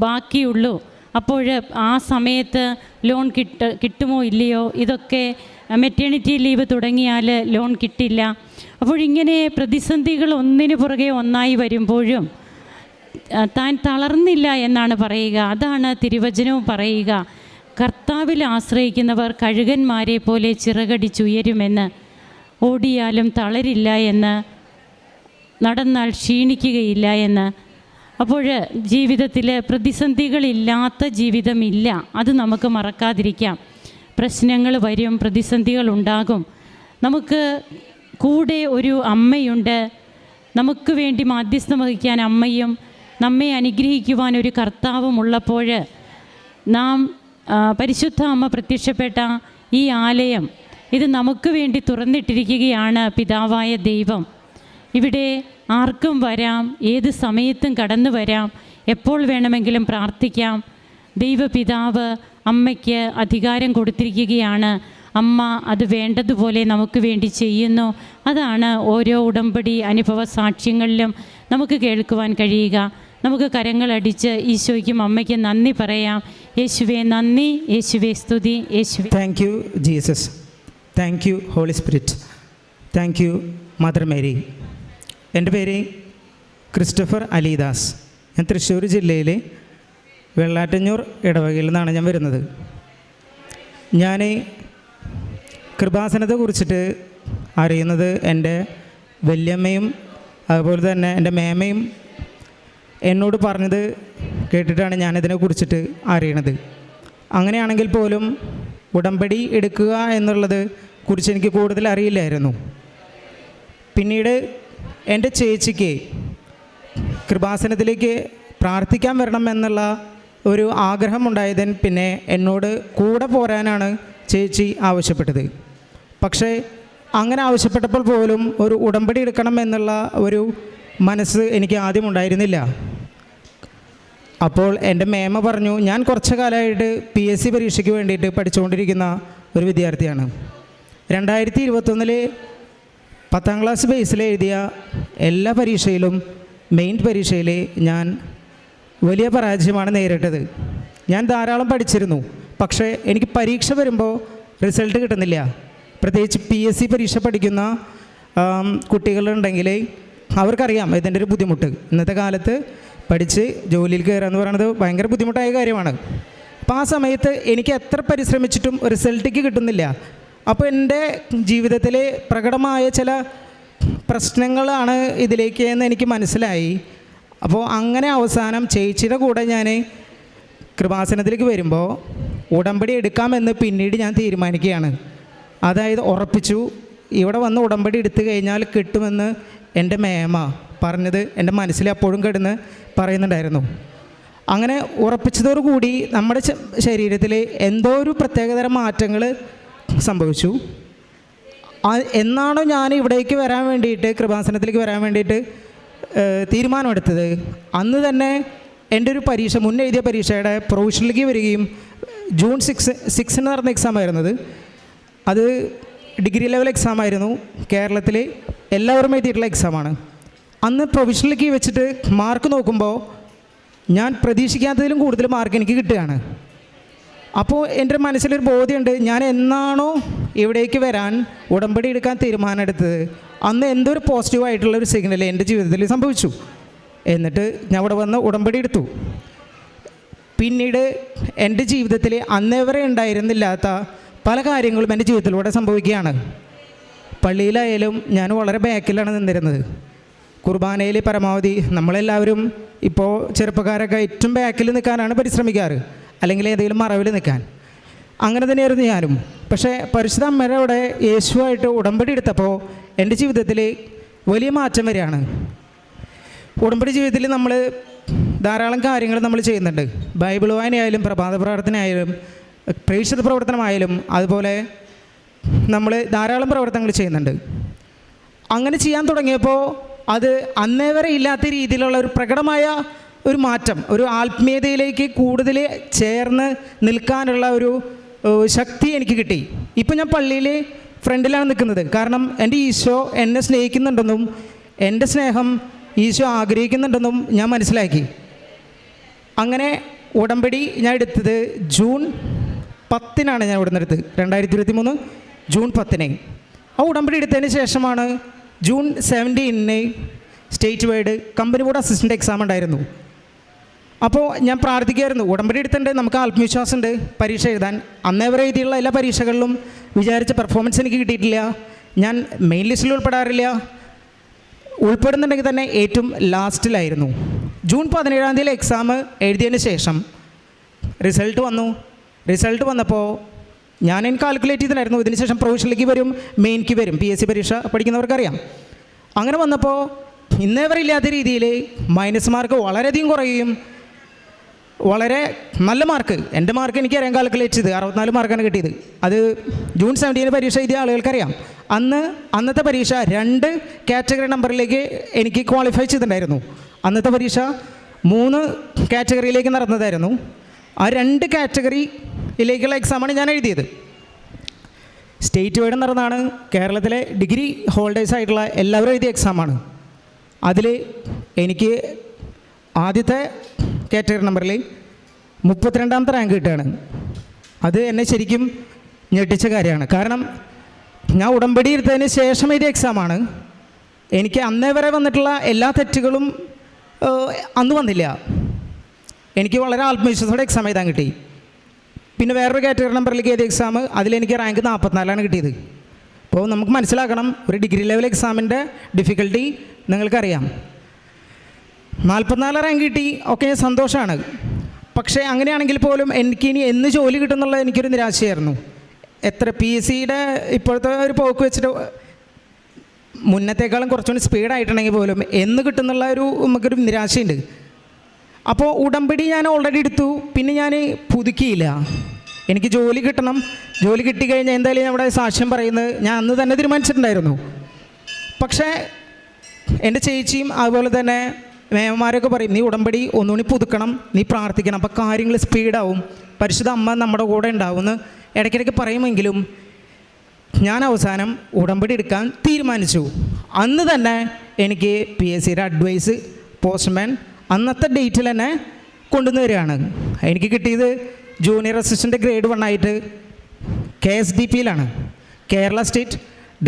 ബാക്കിയുള്ളൂ. അപ്പോൾ ആ സമയത്ത് ലോൺ കിട്ടുമോ ഇല്ലയോ, ഇതൊക്കെ മെറ്റേണിറ്റി ലീവ് തുടങ്ങിയാൽ ലോൺ കിട്ടില്ല. അപ്പോഴിങ്ങനെ പ്രതിസന്ധികൾ ഒന്നിനു പുറകെ ഒന്നായി വരുമ്പോഴും താൻ തളർന്നില്ല എന്നാണ് പറയുക. അതാണ് തിരുവചനവും പറയുക. കർത്താവിൽ ആശ്രയിക്കുന്നവർ കഴുകന്മാരെ പോലെ ചിറകടിച്ചുയരുമെന്ന്, ഓടിയാലും തളരില്ല എന്ന്, നടന്നാൽ ക്ഷീണിക്കുകയില്ല എന്ന്. അപ്പോൾ ജീവിതത്തിൽ പ്രതിസന്ധികളില്ലാത്ത ജീവിതമില്ല, അത് നമുക്ക് മറക്കാതിരിക്കാം. പ്രശ്നങ്ങൾ വരും, പ്രതിസന്ധികൾ ഉണ്ടാകും. നമുക്ക് കൂടെ ഒരു അമ്മയുണ്ട്, നമുക്ക് വേണ്ടി മാധ്യസ്ഥം വഹിക്കാൻ അമ്മയും നമ്മെ അനുഗ്രഹിക്കുവാൻ ഒരു കർത്താവും ഉള്ളപ്പോൾ നാം പരിശുദ്ധ അമ്മ പ്രത്യക്ഷപ്പെട്ട ഈ ആലയം ഇത് നമുക്ക് വേണ്ടി തുറന്നിട്ടിരിക്കുകയാണ് പിതാവായ ദൈവം. ഇവിടെ ആർക്കും വരാം, ഏത് സമയത്തും കടന്നു വരാം, എപ്പോൾ വേണമെങ്കിലും പ്രാർത്ഥിക്കാം. ദൈവപിതാവ് അമ്മയ്ക്ക് അധികാരം കൊടുത്തിരിക്കുകയാണ്. അമ്മ അത് വേണ്ടതുപോലെ നമുക്ക് വേണ്ടി ചെയ്യുന്നു. അതാണ് ഓരോ ഉടമ്പടി അനുഭവ സാക്ഷ്യങ്ങളിലും നമുക്ക് കേൾക്കുവാൻ കഴിയുക. നമുക്ക് കരങ്ങളടിച്ച് ഈശോയ്ക്കും അമ്മയ്ക്കും നന്ദി പറയാം. യേശുവേ നന്ദി, യേശുവേ സ്തുതി, യേശുവേ. Thank you Jesus, thank you holy spirit, thank you mother Mary. എൻ്റെ പേര് ക്രിസ്റ്റഫർ അലിദാസ്. ഞാൻ തൃശ്ശൂർ ജില്ലയിലെ വെള്ളാറ്റഞ്ഞൂർ ഇടവകയിൽ നിന്നാണ് ഞാൻ വരുന്നത്. ഞാൻ കൃപാസനത്തെ കുറിച്ചിട്ട് അറിയുന്നത് എൻ്റെ വല്യമ്മയും അതുപോലെ തന്നെ എൻ്റെ മേമയും എന്നോട് പറഞ്ഞത് കേട്ടിട്ടാണ് ഞാനിതിനെ കുറിച്ചിട്ട് അറിയണത്. അങ്ങനെയാണെങ്കിൽ പോലും ഉടമ്പടി എടുക്കുക എന്നുള്ളത് കുറിച്ച് എനിക്ക് കൂടുതൽ അറിയില്ലായിരുന്നു. പിന്നീട് എൻ്റെ ചേച്ചിക്ക് കൃപാസനത്തിലേക്ക് പ്രാർത്ഥിക്കാൻ വരണം എന്നുള്ള ഒരു ആഗ്രഹമുണ്ടായതിന് പിന്നെ എന്നോട് കൂടെ പോരാനാണ് ചേച്ചി ആവശ്യപ്പെട്ടത്. പക്ഷേ അങ്ങനെ ആവശ്യപ്പെട്ടപ്പോൾ പോലും ഒരു ഉടമ്പടി എടുക്കണം എന്നുള്ള ഒരു മനസ്സ് എനിക്ക് ആദ്യം ഉണ്ടായിരുന്നില്ല. അപ്പോൾ എൻ്റെ മേമ പറഞ്ഞു, ഞാൻ കുറച്ച് കാലമായിട്ട് PSC പരീക്ഷയ്ക്ക് വേണ്ടിയിട്ട് പഠിച്ചുകൊണ്ടിരിക്കുന്ന ഒരു വിദ്യാർത്ഥിയാണ്. 2021 10ാം ക്ലാസ് ബേസിൽ എഴുതിയ എല്ലാ പരീക്ഷയിലും മെയിൻ പരീക്ഷയിൽ ഞാൻ വലിയ പരാജയമാണ് നേരിട്ടത്. ഞാൻ ധാരാളം പഠിച്ചിരുന്നു, പക്ഷേ എനിക്ക് പരീക്ഷ വരുമ്പോൾ റിസൾട്ട് കിട്ടുന്നില്ല. പ്രത്യേകിച്ച് PSC പരീക്ഷ പഠിക്കുന്ന കുട്ടികളുണ്ടെങ്കിൽ അവർക്കറിയാം ഇതിൻ്റെ ഒരു ബുദ്ധിമുട്ട്. ഇന്നത്തെ കാലത്ത് പഠിച്ച് ജോലിയിൽ കയറുക എന്ന് പറയുന്നത് ഭയങ്കര ബുദ്ധിമുട്ടായ കാര്യമാണ്. അപ്പോൾ ആ സമയത്ത് എനിക്ക് എത്ര പരിശ്രമിച്ചിട്ടും റിസൾട്ടിക്ക് കിട്ടുന്നില്ല. അപ്പോൾ എൻ്റെ ജീവിതത്തിൽ പ്രകടമായ ചില പ്രശ്നങ്ങളാണ് ഇതിലേക്ക് എന്ന് എനിക്ക് മനസ്സിലായി. അപ്പോൾ അങ്ങനെ അവസാനം ചേച്ചിയുടെ കൂടെ ഞാൻ കൃപാസനത്തിലേക്ക് വരുമ്പോൾ ഉടമ്പടി എടുക്കാമെന്ന് പിന്നീട് ഞാൻ തീരുമാനിക്കുകയാണ്. അതായത് ഉറപ്പിച്ചു, ഇവിടെ വന്ന് ഉടമ്പടി എടുത്തു കഴിഞ്ഞാൽ കിട്ടുമെന്ന് എൻ്റെ മേമ പറഞ്ഞത് എൻ്റെ മനസ്സിൽ അപ്പോഴും കിടന്ന് പറയുന്നുണ്ടായിരുന്നു. അങ്ങനെ ഉറപ്പിച്ചതോടുകൂടി നമ്മുടെ ശരീരത്തിൽ എന്തോ ഒരു പ്രത്യേകതരം മാറ്റങ്ങൾ സംഭവിച്ചു. എന്നാണോ ഞാൻ ഇവിടേക്ക് വരാൻ വേണ്ടിയിട്ട്, കൃപാസനത്തിലേക്ക് വരാൻ വേണ്ടിയിട്ട് തീരുമാനമെടുത്തത്, അന്ന് തന്നെ എൻ്റെ ഒരു പരീക്ഷ, മുന്നെഴുതിയ പരീക്ഷയുടെ പ്രൊവിഷനിലേക്ക് വരികയും ജൂൺ 6 നടന്ന എക്സാം ആയിരുന്നത്. അത് ഡിഗ്രി ലെവൽ എക്സാം ആയിരുന്നു. കേരളത്തിൽ എല്ലാവരും എഴുതിയിട്ടുള്ള എക്സാമാണ്. അന്ന് പ്രൊവിഷനിലേക്ക് വെച്ചിട്ട് മാർക്ക് നോക്കുമ്പോൾ ഞാൻ പ്രതീക്ഷിക്കാത്തതിലും കൂടുതൽ മാർക്ക് എനിക്ക് കിട്ടുകയാണ്. അപ്പോൾ എൻ്റെ മനസ്സിലൊരു ബോധ്യമുണ്ട്, ഞാൻ എന്നാണോ ഇവിടേക്ക് വരാൻ ഉടമ്പടി എടുക്കാൻ തീരുമാനമെടുത്തത് അന്ന് എന്തൊരു പോസിറ്റീവായിട്ടുള്ളൊരു സിഗ്നൽ എൻ്റെ ജീവിതത്തിൽ സംഭവിച്ചു. എന്നിട്ട് ഞാൻ ഇവിടെ വന്ന് ഉടമ്പടി എടുത്തു. പിന്നീട് എൻ്റെ ജീവിതത്തിൽ അന്നേവരെ ഉണ്ടായിരുന്നില്ലാത്ത പല കാര്യങ്ങളും എൻ്റെ ജീവിതത്തിലൂടെ സംഭവിക്കുകയാണ്. പള്ളിയിലായാലും ഞാൻ വളരെ ബാക്കിലാണ് നിന്നിരുന്നത്. കുർബാനയിൽ പരമാവധി നമ്മളെല്ലാവരും ഇപ്പോൾ ചെറുപ്പക്കാരൊക്കെ ഏറ്റവും ബാക്കിൽ നിൽക്കാനാണ് പരിശ്രമിക്കാറ്, അല്ലെങ്കിൽ ഏതെങ്കിലും മറവിൽ നിൽക്കാൻ. അങ്ങനെ തന്നെയായിരുന്നു ഞാനും. പക്ഷേ പരിശുദ്ധ അമ്മയുടെ അവിടെ യേശുവായിട്ട് ഉടമ്പടി എടുത്തപ്പോൾ എൻ്റെ ജീവിതത്തിൽ വലിയ മാറ്റം വരികയാണ്. ഉടമ്പടി ജീവിതത്തിൽ നമ്മൾ ധാരാളം കാര്യങ്ങൾ നമ്മൾ ചെയ്യുന്നുണ്ട്. ബൈബിൾ വായനയായാലും പ്രഭാത പ്രാർത്ഥനയായാലും പ്രേക്ഷിത പ്രവർത്തനമായാലും അതുപോലെ നമ്മൾ ധാരാളം പ്രവർത്തനങ്ങൾ ചെയ്യുന്നുണ്ട്. അങ്ങനെ ചെയ്യാൻ തുടങ്ങിയപ്പോൾ അത് അന്നേ വരെ ഇല്ലാത്ത രീതിയിലുള്ള ഒരു പ്രകടമായ ഒരു മാറ്റം, ഒരു ആത്മീയതയിലേക്ക് കൂടുതൽ ചേർന്ന് നിൽക്കാനുള്ള ഒരു ശക്തി എനിക്ക് കിട്ടി. ഇപ്പം ഞാൻ പള്ളിയിൽ ഫ്രണ്ടിലാണ് നിൽക്കുന്നത്. കാരണം എൻ്റെ ഈശോ എന്നെ സ്നേഹിക്കുന്നുണ്ടെന്നും എൻ്റെ സ്നേഹം ഈശോ ആഗ്രഹിക്കുന്നുണ്ടെന്നും ഞാൻ മനസ്സിലാക്കി. അങ്ങനെ ഉടമ്പടി ഞാൻ എടുത്തത് ജൂൺ 10-നാണ് ഞാൻ ഇവിടെ നിന്നെടുത്തത്, 2023 ജൂൺ 10-ന്. ആ ഉടമ്പടി എടുത്തതിന് ശേഷമാണ് ജൂൺ 17-ന് state wide company board assistant exam ഉണ്ടായിരുന്നു. അപ്പോൾ ഞാൻ പ്രാർത്ഥിക്കുമായിരുന്നു, ഉടമ്പടി എടുത്തിട്ടുണ്ട്, നമുക്ക് ആത്മവിശ്വാസമുണ്ട് പരീക്ഷ എഴുതാൻ. അന്നേ വരെ എഴുതിയുള്ള എല്ലാ പരീക്ഷകളിലും വിചാരിച്ച പെർഫോമൻസ് എനിക്ക് കിട്ടിയിട്ടില്ല. ഞാൻ മെയിൻ ലിസ്റ്റിൽ ഉൾപ്പെടാറില്ല. ഉൾപ്പെടുന്നുണ്ടെങ്കിൽ തന്നെ ഏറ്റവും ലാസ്റ്റിലായിരുന്നു. ജൂൺ 17-ാം തീയതി എക്സാം എഴുതിയതിന് ശേഷം റിസൾട്ട് വന്നു. റിസൾട്ട് വന്നപ്പോൾ ഞാൻ കാൽക്കുലേറ്റ് ചെയ്തിട്ടുണ്ടായിരുന്നു, ഇതിന് ശേഷം പ്രൊവിഷനിലേക്ക് വരും, മെയിൻക്ക് വരും. PSC പരീക്ഷ പഠിക്കുന്നവർക്കറിയാം. അങ്ങനെ വന്നപ്പോൾ ഇന്നേ വരെ ഇല്ലാത്ത രീതിയിൽ മൈനസ് മാർക്ക് വളരെയധികം കുറയുകയും വളരെ നല്ല മാർക്ക്, എൻ്റെ മാർക്ക് എനിക്കറിയാം, കാൽക്കുലേറ്റ് ചെയ്ത് 64 മാർക്കാണ് കിട്ടിയത്. അത് ജൂൺ 17-ന് പരീക്ഷ എഴുതിയ ആളുകൾക്കറിയാം. അന്നത്തെ പരീക്ഷ 2 കാറ്റഗറി നമ്പറിലേക്ക് എനിക്ക് ക്വാളിഫൈ ചെയ്തിട്ടുണ്ടായിരുന്നു. അന്നത്തെ പരീക്ഷ 3 കാറ്റഗറിയിലേക്ക് നടന്നതായിരുന്നു. ആ 2 കാറ്റഗറിയിലേക്കുള്ള എക്സാമാണ് ഞാൻ എഴുതിയത്. സ്റ്റേറ്റ് വൈഡ് നടന്നതാണ്. കേരളത്തിലെ ഡിഗ്രി ഹോൾഡേഴ്സ് ആയിട്ടുള്ള എല്ലാവരും എഴുതിയ എക്സാമാണ്. അതിൽ എനിക്ക് ആദ്യത്തെ കാറ്റഗറി നമ്പറിൽ 32ാമത്തെ റാങ്ക് കിട്ടുകയാണ്. അത് എന്നെ ശരിക്കും ഞെട്ടിച്ച കാര്യമാണ്. കാരണം ഞാൻ ഉടമ്പടി എടുത്തതിന് ശേഷം എഴുതിയ എക്സാമാണ്. എനിക്ക് അന്നേ വരെ വന്നിട്ടുള്ള എല്ലാ തെറ്റുകളും അന്ന് വന്നില്ല. എനിക്ക് വളരെ ആത്മവിശ്വാസത്തോടെ എക്സാം എഴുതാൻ കിട്ടി. പിന്നെ വേറൊരു കാറ്റഗറി നമ്പറിലേക്ക് എഴുതിയ എക്സാം, അതിലെനിക്ക് റാങ്ക് 44-ആണ് കിട്ടിയത്. അപ്പോൾ നമുക്ക് മനസ്സിലാക്കണം, ഒരു ഡിഗ്രി ലെവൽ എക്സാമിൻ്റെ ഡിഫിക്കൽട്ടി നിങ്ങൾക്കറിയാം. 44 റാങ്ക് കിട്ടി, ഒക്കെ സന്തോഷമാണ്. പക്ഷേ അങ്ങനെയാണെങ്കിൽ പോലും എനിക്കിനി എന്ന് ജോലി കിട്ടുമെന്നുള്ള എനിക്കൊരു നിരാശയായിരുന്നു. എത്ര PSCയുടെ ഇപ്പോഴത്തെ ഒരു പോക്ക് വെച്ചിട്ട് മുന്നത്തേക്കാളും കുറച്ചുകൂടി സ്പീഡായിട്ടുണ്ടെങ്കിൽ പോലും എന്ന് കിട്ടുന്നുള്ള നമുക്കൊരു നിരാശയുണ്ട്. അപ്പോൾ ഉടമ്പടി ഞാൻ ഓൾറെഡി എടുത്തു, പിന്നെ ഞാൻ പുതുക്കിയില്ല. എനിക്ക് ജോലി കിട്ടണം, ജോലി കിട്ടിക്കഴിഞ്ഞാൽ എന്തായാലും ഞാൻ ഇവിടെ സാക്ഷ്യം പറയുന്നത് ഞാൻ അന്ന് തന്നെ തീരുമാനിച്ചിട്ടുണ്ടായിരുന്നു. പക്ഷേ എൻ്റെ ചേച്ചിയും അതുപോലെ തന്നെ മേമന്മാരൊക്കെ പറയും, നീ ഉടമ്പടി ഒന്നുകൂടി പുതുക്കണം, നീ പ്രാർത്ഥിക്കണം, അപ്പോൾ കാര്യങ്ങൾ സ്പീഡാവും, പരിശുദ്ധ അമ്മ നമ്മുടെ കൂടെ ഉണ്ടാവുമെന്ന് ഇടയ്ക്കിടയ്ക്ക് പറയുമെങ്കിലും ഞാൻ അവസാനം ഉടമ്പടി എടുക്കാൻ തീരുമാനിച്ചു. അന്ന് തന്നെ എനിക്ക് PSCയുടെ അഡ്വൈസ് പോസ്റ്റ്മാൻ അന്നത്തെ ഡേറ്റിൽ തന്നെ കൊണ്ടുവന്ന് തരികയാണ്. എനിക്ക് കിട്ടിയത് ജൂനിയർ അസിസ്റ്റൻ്റ് ഗ്രേഡ് 1 ആയിട്ട് KSDPയിലാണ്, Kerala state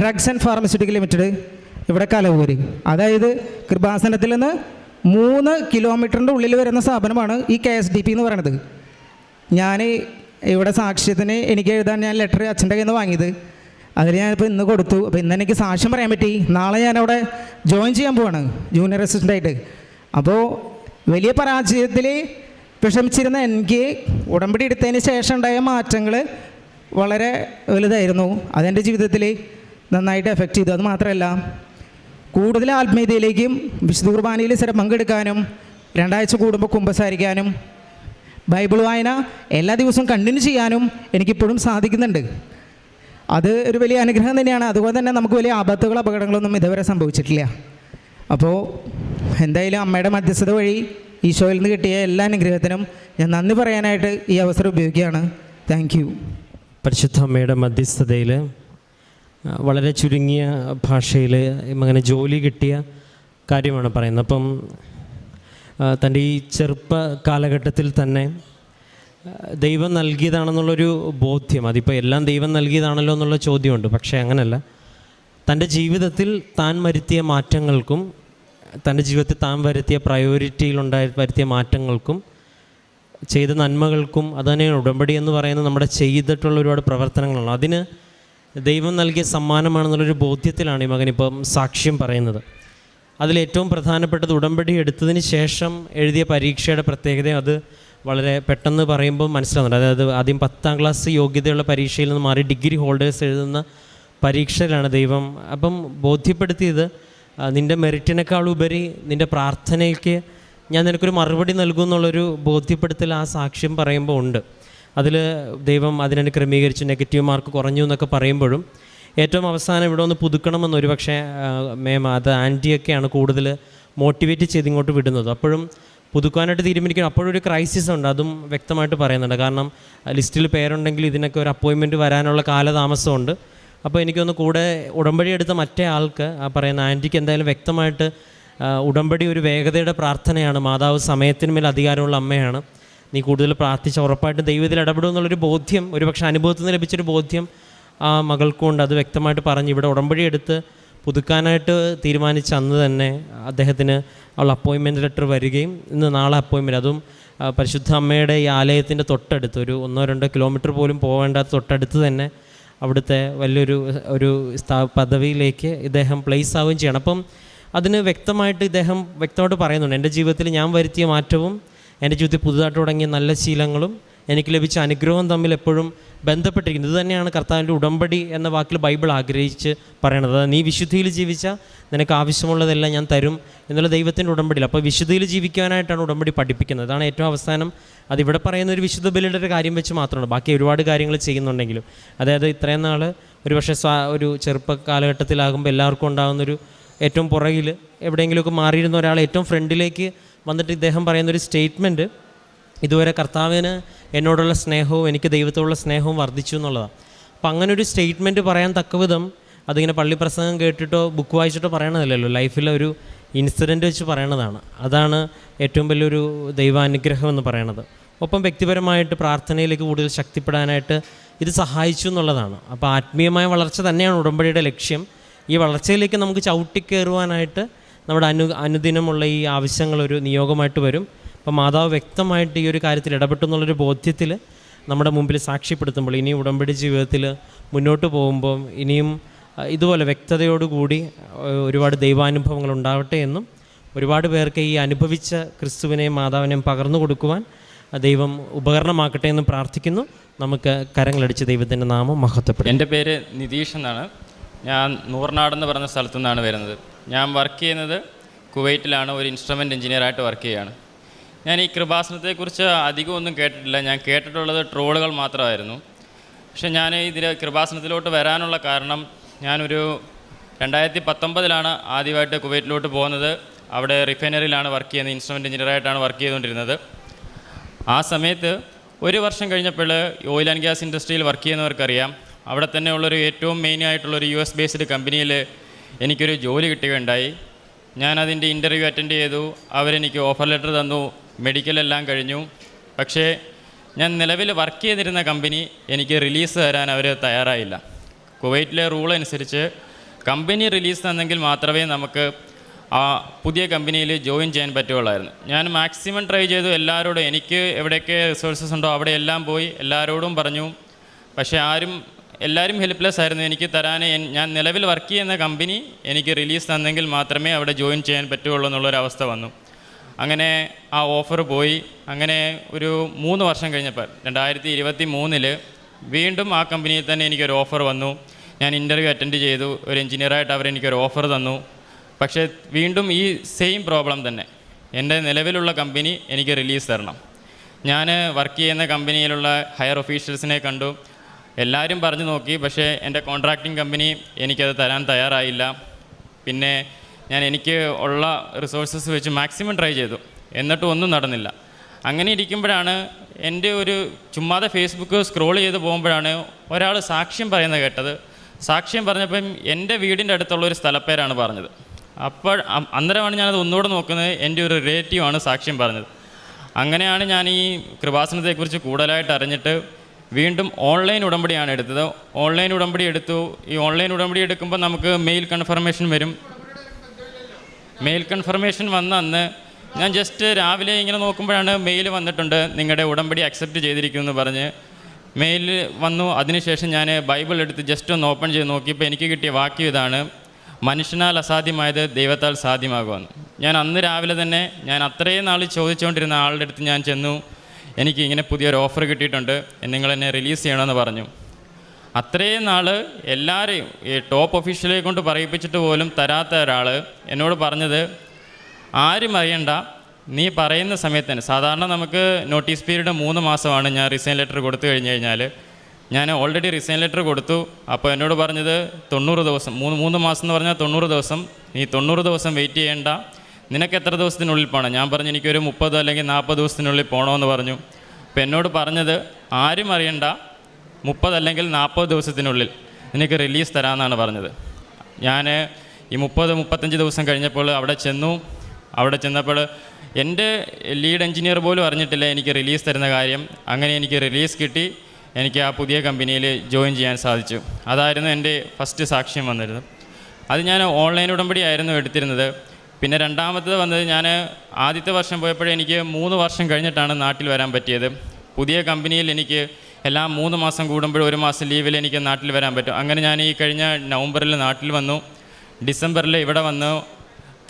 drugs and pharmaceutical limited, ഇവിടെ കലവൂര്. അതായത് കൃപാസനത്തിൽ നിന്ന് 3 കിലോമീറ്ററിൻ്റെ ഉള്ളിൽ വരുന്ന സ്ഥാപനമാണ് ഈ KSDP എന്ന് പറയുന്നത്. ഞാൻ ഇവിടെ സാക്ഷ്യത്തിന് എനിക്ക് എഴുതാൻ ഞാൻ ലെറ്റർ അച്ഛൻ്റെ കയ്യിൽ നിന്ന് വാങ്ങിയത്. അതിൽ ഞാനിപ്പോൾ ഇന്ന് കൊടുത്തു. അപ്പോൾ ഇന്ന് എനിക്ക് സാക്ഷ്യം പറയാൻ പറ്റി. നാളെ ഞാനവിടെ ജോയിൻ ചെയ്യാൻ പോവാണ് ജൂനിയർ അസിസ്റ്റൻ്റായിട്ട്. അപ്പോൾ വലിയ പരാജയത്തിൽ വിഷമിച്ചിരുന്ന എനിക്ക് ഉടമ്പടി എടുത്തതിന് ശേഷം ഉണ്ടായ മാറ്റങ്ങൾ വളരെ വലുതായിരുന്നു. അതെൻ്റെ ജീവിതത്തിൽ നന്നായിട്ട് എഫക്റ്റ് ചെയ്തു. അത് മാത്രമല്ല, കൂടുതൽ ആത്മീയതയിലേക്കും വിശുദ്ധ കുർബാനയിൽ സ്ഥിരം പങ്കെടുക്കാനും 2 ആഴ്ച കൂടുമ്പോൾ കുമ്പസാരിക്കാനും ബൈബിൾ വായന എല്ലാ ദിവസവും കണ്ടിന്യൂ ചെയ്യാനും എനിക്കിപ്പോഴും സാധിക്കുന്നുണ്ട്. അത് ഒരു വലിയ അനുഗ്രഹം തന്നെയാണ്. അതുപോലെ തന്നെ നമുക്ക് വലിയ ആപത്തുകളോ അപകടങ്ങളൊന്നും ഇതുവരെ സംഭവിച്ചിട്ടില്ല. അപ്പോൾ എന്തായാലും അമ്മയുടെ മധ്യസ്ഥത വഴി ഈശോയിൽ നിന്ന് കിട്ടിയ എല്ലാ അനുഗ്രഹത്തിനും ഞാൻ നന്ദി പറയാനായിട്ട് ഈ അവസരം ഉപയോഗിക്കുകയാണ്. Thank you. പരിശുദ്ധ അമ്മയുടെ മധ്യസ്ഥതയിൽ വളരെ ചുരുങ്ങിയ ഭാഷയിൽ അങ്ങനെ ജോലി കിട്ടിയ കാര്യമാണ് പറയുന്നത്. അപ്പം തൻ്റെ ഈ ചെറുപ്പ കാലഘട്ടത്തിൽ തന്നെ ദൈവം നൽകിയതാണെന്നുള്ളൊരു ബോധ്യം, അതിപ്പോൾ എല്ലാം ദൈവം നൽകിയതാണല്ലോ എന്നുള്ള ചോദ്യമുണ്ട്. പക്ഷേ അങ്ങനല്ല. തൻ്റെ ജീവിതത്തിൽ താൻ വരുത്തിയ മാറ്റങ്ങൾക്കും തൻ്റെ ജീവിതത്തിൽ താൻ വരുത്തിയ വരുത്തിയ മാറ്റങ്ങൾക്കും ചെയ്ത നന്മകൾക്കും അത് തന്നെയാണ് ഉടമ്പടി എന്ന് പറയുന്നത്. നമ്മുടെ ചെയ്തിട്ടുള്ള ഒരുപാട് പ്രവർത്തനങ്ങളാണ്. അതിന് ദൈവം നൽകിയ സമ്മാനമാണെന്നുള്ളൊരു ബോധ്യത്തിലാണ് ഈ മകനിപ്പം സാക്ഷ്യം പറയുന്നത്. അതിലേറ്റവും പ്രധാനപ്പെട്ടത് ഉടമ്പടി എടുത്തതിന് ശേഷം എഴുതിയ പരീക്ഷയുടെ പ്രത്യേകത അത് വളരെ പെട്ടെന്ന് പറയുമ്പോൾ മനസ്സിലാവുന്നുണ്ട്. അതായത് ആദ്യം 10ാം ക്ലാസ് യോഗ്യതയുള്ള പരീക്ഷയിൽ നിന്ന് മാറി ഡിഗ്രി ഹോൾഡേഴ്സ് എഴുതുന്ന പരീക്ഷയിലാണ് ദൈവം അപ്പം ബോധ്യപ്പെടുത്തിയത് നിൻ്റെ മെറിറ്റിനേക്കാളുപരി നിൻ്റെ പ്രാർത്ഥനയ്ക്ക് ഞാൻ നിനക്കൊരു മറുപടി നൽകുമെന്നുള്ളൊരു ബോധ്യപ്പെടുത്തൽ ആ സാക്ഷ്യം പറയുമ്പോൾ ഉണ്ട്. അതിൽ ദൈവം അതിനെ ക്രമീകരിച്ചു, നെഗറ്റീവ് മാർക്ക് കുറഞ്ഞു എന്നൊക്കെ പറയുമ്പോഴും ഏറ്റവും അവസാനം ഇവിടെ ഒന്ന് പുതുക്കണമെന്ന് ഒരു പക്ഷേ അത് ആൻറ്റിയൊക്കെയാണ് കൂടുതൽ മോട്ടിവേറ്റ് ചെയ്ത് ഇങ്ങോട്ട് വിടുന്നത്. അപ്പോഴും പുതുക്കാനായിട്ട് തീരുമാനിക്കണം. അപ്പോഴൊരു ക്രൈസിസ് ഉണ്ട്, അതും വ്യക്തമായിട്ട് പറയുന്നുണ്ട്. കാരണം ലിസ്റ്റിൽ പേരുണ്ടെങ്കിൽ ഇതിനൊക്കെ ഒരു അപ്പോയിൻമെൻറ്റ് വരാനുള്ള കാലതാമസമുണ്ട്. അപ്പോൾ എനിക്കൊന്ന് കൂടെ ഉടമ്പടി എടുത്ത മറ്റേ ആൾക്ക് ആ പറയുന്ന ആൻറ്റിക്ക് എന്തായാലും വ്യക്തമായിട്ട് ഉടമ്പടി ഒരു വേഗതയുടെ പ്രാർത്ഥനയാണ്, മാതാവ് സമയത്തിന് മേൽ അധികാരമുള്ള അമ്മയാണ്, നീ കൂടുതൽ പ്രാർത്ഥിച്ച ഉറപ്പായിട്ടും ദൈവത്തിൽ ഇടപെടും എന്നുള്ളൊരു ബോധ്യം, ഒരുപക്ഷെ അനുഭവത്തിൽ നിന്ന് ലഭിച്ചൊരു ബോധ്യം ആ മകൾക്കുണ്ട്. അത് വ്യക്തമായിട്ട് പറഞ്ഞ് ഇവിടെ ഉടമ്പടി എടുത്ത് പുതുക്കാനായിട്ട് തീരുമാനിച്ച അന്ന് തന്നെ അദ്ദേഹത്തിന് ഉള്ള അപ്പോയിൻമെൻറ്റ് ലെറ്റർ വരികയും ഇന്ന് നാളെ അപ്പോയിൻമെൻറ്റ്, അതും പരിശുദ്ധ അമ്മയുടെ ഈ ആലയത്തിൻ്റെ തൊട്ടടുത്ത് ഒരു 1-2 കിലോമീറ്റർ പോലും പോകേണ്ടാത്ത തൊട്ടടുത്ത് തന്നെ അവിടുത്തെ വലിയൊരു പദവിയിലേക്ക് ഇദ്ദേഹം പ്ലേസ് ആവുകയും ചെയ്യണം. അപ്പം അതിന് വ്യക്തമായിട്ട് ഇദ്ദേഹം വ്യക്തമായിട്ട് പറയുന്നുണ്ട്, എൻ്റെ ജീവിതത്തിൽ ഞാൻ വരുത്തിയ മാറ്റവും എൻ്റെ ജീവിതത്തിൽ പുതുതായിട്ട് തുടങ്ങിയ നല്ല ശീലങ്ങളും എനിക്ക് ലഭിച്ച അനുഗ്രഹവും തമ്മിൽ എപ്പോഴും ബന്ധപ്പെട്ടിരിക്കുന്നത്. ഇത് തന്നെയാണ് കർത്താവിൻ്റെ ഉടമ്പടി എന്ന വാക്കിൽ ബൈബിൾ ആഗ്രഹിച്ച് പറയണത്. നീ വിശുദ്ധിയിൽ ജീവിച്ചാൽ നിനക്ക് ആവശ്യമുള്ളതെല്ലാം ഞാൻ തരും എന്നുള്ള ദൈവത്തിൻ്റെ ഉടമ്പടിയിൽ. അപ്പോൾ വിശുദ്ധിയിൽ ജീവിക്കാനായിട്ടാണ് ഉടമ്പടി പഠിപ്പിക്കുന്നത്. അതാണ് ഏറ്റവും അവസാനം. അതിവിടെ പറയുന്ന ഒരു വിശുദ്ധ ബലിയുടെ ഒരു കാര്യം വെച്ച് മാത്രമാണ്, ബാക്കി ഒരുപാട് കാര്യങ്ങൾ ചെയ്യുന്നുണ്ടെങ്കിലും. അതായത് ഇത്രയും നാൾ ഒരുപക്ഷെ ഒരു ചെറുപ്പ കാലഘട്ടത്തിലാകുമ്പോൾ എല്ലാവർക്കും ഉണ്ടാകുന്നൊരു ഏറ്റവും പുറകിൽ എവിടെയെങ്കിലുമൊക്കെ മാറിയിരുന്ന ഒരാൾ ഏറ്റവും ഫ്രണ്ടിലേക്ക് വന്നിട്ട് ഇദ്ദേഹം പറയുന്നൊരു സ്റ്റേറ്റ്മെൻറ്റ്, ഇതുവരെ കർത്താവിന് എന്നോടുള്ള സ്നേഹവും എനിക്ക് ദൈവത്തോടുള്ള സ്നേഹവും വർദ്ധിച്ചു എന്നുള്ളതാണ്. അപ്പോൾ അങ്ങനെ ഒരു സ്റ്റേറ്റ്മെൻറ്റ് പറയാൻ തക്കവിധം അതിങ്ങനെ പള്ളി പ്രസംഗം കേട്ടിട്ടോ ബുക്ക് വായിച്ചിട്ടോ പറയണതല്ലല്ലോ, ലൈഫിലെ ഒരു ഇൻസിഡൻറ്റ് വെച്ച് പറയണതാണ്. അതാണ് ഏറ്റവും വലിയൊരു ദൈവാനുഗ്രഹം എന്ന് പറയണത്. ഒപ്പം വ്യക്തിപരമായിട്ട് പ്രാർത്ഥനയിലേക്ക് കൂടുതൽ ശക്തിപ്പെടാനായിട്ട് ഇത് സഹായിച്ചു എന്നുള്ളതാണ്. അപ്പോൾ ആത്മീയമായ വളർച്ച തന്നെയാണ് ഉടമ്പടിയുടെ ലക്ഷ്യം. ഈ വളർച്ചയിലേക്ക് നമുക്ക് ചവിട്ടിക്കയറുവാനായിട്ട് നമ്മുടെ അനുദിനമുള്ള ഈ ആവശ്യങ്ങളൊരു നിയോഗമായിട്ട് വരും. അപ്പോൾ മാതാവ് വ്യക്തമായിട്ട് ഈ ഒരു കാര്യത്തിൽ ഇടപെട്ടു എന്നുള്ളൊരു ബോധ്യത്തിൽ നമ്മുടെ മുമ്പിൽ സാക്ഷ്യപ്പെടുത്തുമ്പോൾ ഇനി ഉടമ്പടി ജീവിതത്തിൽ മുന്നോട്ട് പോകുമ്പോൾ ഇനിയും ഇതുപോലെ വ്യക്തതയോടുകൂടി ഒരുപാട് ദൈവാനുഭവങ്ങൾ ഉണ്ടാവട്ടെ എന്നും ഒരുപാട് പേർക്ക് ഈ അനുഭവിച്ച ക്രിസ്തുവിനെയും മാതാവിനെയും പകർന്നു കൊടുക്കുവാൻ ദൈവം ഉപകരണമാക്കട്ടെ എന്നും പ്രാർത്ഥിക്കുന്നു. നമുക്ക് കരങ്ങളടിച്ച് ദൈവത്തിൻ്റെ നാമം മഹത്വപ്പെടും. എൻ്റെ പേര് നിതീഷ് എന്നാണ്. ഞാൻ നൂർനാടെന്ന് പറഞ്ഞ സ്ഥലത്തു നിന്നാണ് വരുന്നത്. ഞാൻ വർക്ക് ചെയ്യുന്നത് കുവൈറ്റിലാണ്, ഒരു ഇൻസ്ട്രുമെൻ്റ് എഞ്ചിനീയറായിട്ട് വർക്ക് ചെയ്യുകയാണ്. ഞാൻ ഈ കൃപാസനത്തെക്കുറിച്ച് അധികമൊന്നും കേട്ടിട്ടില്ല. ഞാൻ കേട്ടിട്ടുള്ളത് ട്രോളുകൾ മാത്രമായിരുന്നു. പക്ഷേ ഞാൻ ഇതിൽ കൃപാസനത്തിലോട്ട് വരാനുള്ള കാരണം, ഞാനൊരു 2019 ആദ്യമായിട്ട് കുവൈറ്റിലോട്ട് പോകുന്നത്. അവിടെ റിഫൈനറിയിലാണ് വർക്ക് ചെയ്യുന്നത്, ഇൻസ്ട്രുമെൻ്റ് എഞ്ചിനീയറായിട്ടാണ് വർക്ക് ചെയ്തുകൊണ്ടിരുന്നത്. ആ സമയത്ത് ഒരു വർഷം കഴിഞ്ഞപ്പോൾ ഓയിൽ ആൻഡ് ഗ്യാസ് ഇൻഡസ്ട്രിയിൽ വർക്ക് ചെയ്യുന്നവർക്കറിയാം, അവിടെ തന്നെ ഉള്ളൊരു ഏറ്റവും മെയിനായിട്ടുള്ളൊരു US ബേസ്ഡ് കമ്പനിയിൽ എനിക്കൊരു ജോലി കിട്ടുകയുണ്ടായി. ഞാനതിൻ്റെ ഇൻ്റർവ്യൂ അറ്റൻഡ് ചെയ്തു. അവരെനിക്ക് ഓഫർ ലെറ്റർ തന്നു, മെഡിക്കലെല്ലാം കഴിഞ്ഞു. പക്ഷേ ഞാൻ നിലവിൽ വർക്ക് ചെയ്തിരുന്ന കമ്പനി എനിക്ക് റിലീസ് തരാൻ അവർ തയ്യാറായില്ല. കുവൈറ്റിലെ റൂൾ അനുസരിച്ച് കമ്പനി റിലീസ് തന്നെങ്കിൽ മാത്രമേ നമുക്ക് ആ പുതിയ കമ്പനിയിൽ ജോയിൻ ചെയ്യാൻ പറ്റുകയുള്ളായിരുന്നു. ഞാൻ മാക്സിമം ട്രൈ ചെയ്തു. എല്ലാവരോടും എനിക്ക് എവിടെയൊക്കെ റിസോഴ്സസ് ഉണ്ടോ അവിടെ എല്ലാം പോയി എല്ലാവരോടും പറഞ്ഞു. പക്ഷേ എല്ലാവരും ഹെൽപ്ലെസ് ആയിരുന്നു. എനിക്ക് തരാൻ ഞാൻ നിലവിൽ വർക്ക് ചെയ്യുന്ന കമ്പനി എനിക്ക് റിലീസ് തന്നെങ്കിൽ മാത്രമേ അവിടെ ജോയിൻ ചെയ്യാൻ പറ്റുകയുള്ളൂ എന്നുള്ളൊരവസ്ഥ വന്നു. അങ്ങനെ ആ ഓഫർ പോയി. അങ്ങനെ ഒരു 3 വർഷം കഴിഞ്ഞപ്പോൾ 2023 വീണ്ടും ആ കമ്പനിയിൽ തന്നെ എനിക്കൊരു ഓഫർ വന്നു. ഞാൻ ഇൻ്റർവ്യൂ അറ്റൻഡ് ചെയ്തു. ഒരു എഞ്ചിനീയറായിട്ട് അവരെനിക്കൊരു ഓഫർ തന്നു. പക്ഷേ വീണ്ടും ഈ സെയിം പ്രോബ്ലം തന്നെ. എൻ്റെ നിലവിലുള്ള കമ്പനി എനിക്ക് റിലീസ് തരണം. ഞാൻ വർക്ക് ചെയ്യുന്ന കമ്പനിയിലുള്ള ഹയർ ഒഫീഷ്യൽസിനെ കണ്ടു. എല്ലാവരും പറഞ്ഞു നോക്കി. പക്ഷേ എൻ്റെ കോൺട്രാക്റ്റിംഗ് കമ്പനി എനിക്കത് തരാൻ തയ്യാറായില്ല. പിന്നെ ഞാൻ എനിക്ക് ഉള്ള റിസോഴ്സസ് വെച്ച് മാക്സിമം ട്രൈ ചെയ്തു, എന്നിട്ടും ഒന്നും നടന്നില്ല. അങ്ങനെ ഇരിക്കുമ്പോഴാണ് എൻ്റെ ഒരു ചുമ്മാതെ ഫേസ്ബുക്ക് സ്ക്രോൾ ചെയ്ത് പോകുമ്പോഴാണ് ഒരാൾ സാക്ഷ്യം പറയുന്നത് കേട്ടത്. സാക്ഷ്യം പറഞ്ഞപ്പം എൻ്റെ വീടിൻ്റെ അടുത്തുള്ളൊരു സ്ഥലപ്പേരാണ് പറഞ്ഞത്. അപ്പോൾ അന്നേരമാണ് ഞാനത് ഒന്നുകൂടെ നോക്കുന്നത്. എൻ്റെ ഒരു റിലേറ്റീവാണ് സാക്ഷ്യം പറഞ്ഞത്. അങ്ങനെയാണ് ഞാൻ ഈ കൃപാസനത്തെക്കുറിച്ച് കൂടുതലായിട്ട് അറിഞ്ഞിട്ട് വീണ്ടും ഓൺലൈൻ ഉടമ്പടിയാണ് എടുത്തത്. ഓൺലൈൻ ഉടമ്പടി എടുത്തു. ഈ ഓൺലൈൻ ഉടമ്പടി എടുക്കുമ്പോൾ നമുക്ക് മെയിൽ കൺഫർമേഷൻ വരും. മെയിൽ കൺഫർമേഷൻ വന്ന അന്ന് ഞാൻ ജസ്റ്റ് രാവിലെ ഇങ്ങനെ നോക്കുമ്പോഴാണ് മെയിൽ വന്നിട്ടുണ്ട്, നിങ്ങളുടെ ഉടമ്പടി അക്സെപ്റ്റ് ചെയ്തിരിക്കുമെന്ന് പറഞ്ഞ്. മെയിൽ വന്നു. അതിനുശേഷം ഞാൻ ബൈബിൾ എടുത്ത് ജസ്റ്റ് ഒന്ന് ഓപ്പൺ ചെയ്ത് നോക്കിയപ്പോൾ എനിക്ക് കിട്ടിയ വാക്യം ഇതാണ്: മനുഷ്യനാൽ അസാധ്യമായത് ദൈവത്താൽ സാധ്യമാകുമെന്ന്. ഞാൻ അന്ന് രാവിലെ തന്നെ ഞാൻ അത്രയും നാൾ ചോദിച്ചുകൊണ്ടിരുന്ന ആളുടെ അടുത്ത് ഞാൻ ചെന്നു. എനിക്ക് ഇങ്ങനെ പുതിയൊരു ഓഫർ കിട്ടിയിട്ടുണ്ട്, നിങ്ങളെന്നെ റിലീസ് ചെയ്യണമെന്ന് പറഞ്ഞു. അത്രയും നാൾ എല്ലാവരെയും ഈ ടോപ്പ് ഒഫീഷ്യലെ കൊണ്ട് പറയിപ്പിച്ചിട്ട് പോലും തരാത്ത ഒരാൾ എന്നോട് പറഞ്ഞത്, ആരും അറിയണ്ട, നീ പറയുന്ന സമയത്ത് തന്നെ. സാധാരണ നമുക്ക് നോട്ടീസ് പീരീഡ് 3 മാസമാണ്. ഞാൻ റിസൈൻ ലെറ്റർ കൊടുത്തു കഴിഞ്ഞ് കഴിഞ്ഞാൽ ഞാൻ ഓൾറെഡി റിസൈൻ ലെറ്റർ കൊടുത്തു. അപ്പോൾ എന്നോട് പറഞ്ഞത് 90 ദിവസം, 3 മാസം എന്ന് പറഞ്ഞാൽ 90 ദിവസം, നീ 90 ദിവസം വെയിറ്റ് ചെയ്യേണ്ട, നിനക്ക് എത്ര ദിവസത്തിനുള്ളിൽ പോകണം? ഞാൻ പറഞ്ഞു എനിക്കൊരു 30 അല്ലെങ്കിൽ 40 ദിവസത്തിനുള്ളിൽ പോകണമെന്ന് പറഞ്ഞു. അപ്പോൾ എന്നോട് പറഞ്ഞത്, ആരും അറിയണ്ട, 30 അല്ലെങ്കിൽ 40 ദിവസത്തിനുള്ളിൽ നിനക്ക് റിലീസ് തരാമെന്നാണ് പറഞ്ഞത്. ഞാൻ ഈ 30-35 ദിവസം കഴിഞ്ഞപ്പോൾ അവിടെ ചെന്നു. അവിടെ ചെന്നപ്പോൾ എൻ്റെ ലീഡ് എഞ്ചിനീയർ പോലും അറിഞ്ഞിട്ടില്ല എനിക്ക് റിലീസ് തരുന്ന കാര്യം. അങ്ങനെ എനിക്ക് റിലീസ് കിട്ടി. എനിക്ക് ആ പുതിയ കമ്പനിയിൽ ജോയിൻ ചെയ്യാൻ സാധിച്ചു. അതായിരുന്നു എൻ്റെ ഫസ്റ്റ് സാക്ഷ്യം വന്നിരുന്നത്. അത് ഞാൻ ഓൺലൈൻ ഉടമ്പടി ആയിരുന്നു എടുത്തിരുന്നത്. പിന്നെ രണ്ടാമത്തത് വന്നത്, ഞാൻ ആദ്യത്തെ വർഷം പോയപ്പോഴേ എനിക്ക് 3 വർഷം കഴിഞ്ഞിട്ടാണ് നാട്ടിൽ വരാൻ പറ്റിയത്. പുതിയ കമ്പനിയിൽ എനിക്ക് എല്ലാ 3 മാസം കൂടുമ്പോഴും 1 മാസം ലീവിൽ എനിക്ക് നാട്ടിൽ വരാൻ പറ്റും. അങ്ങനെ ഞാൻ ഈ കഴിഞ്ഞ നവംബറിൽ നാട്ടിൽ വന്നു. ഡിസംബറിൽ ഇവിടെ വന്നു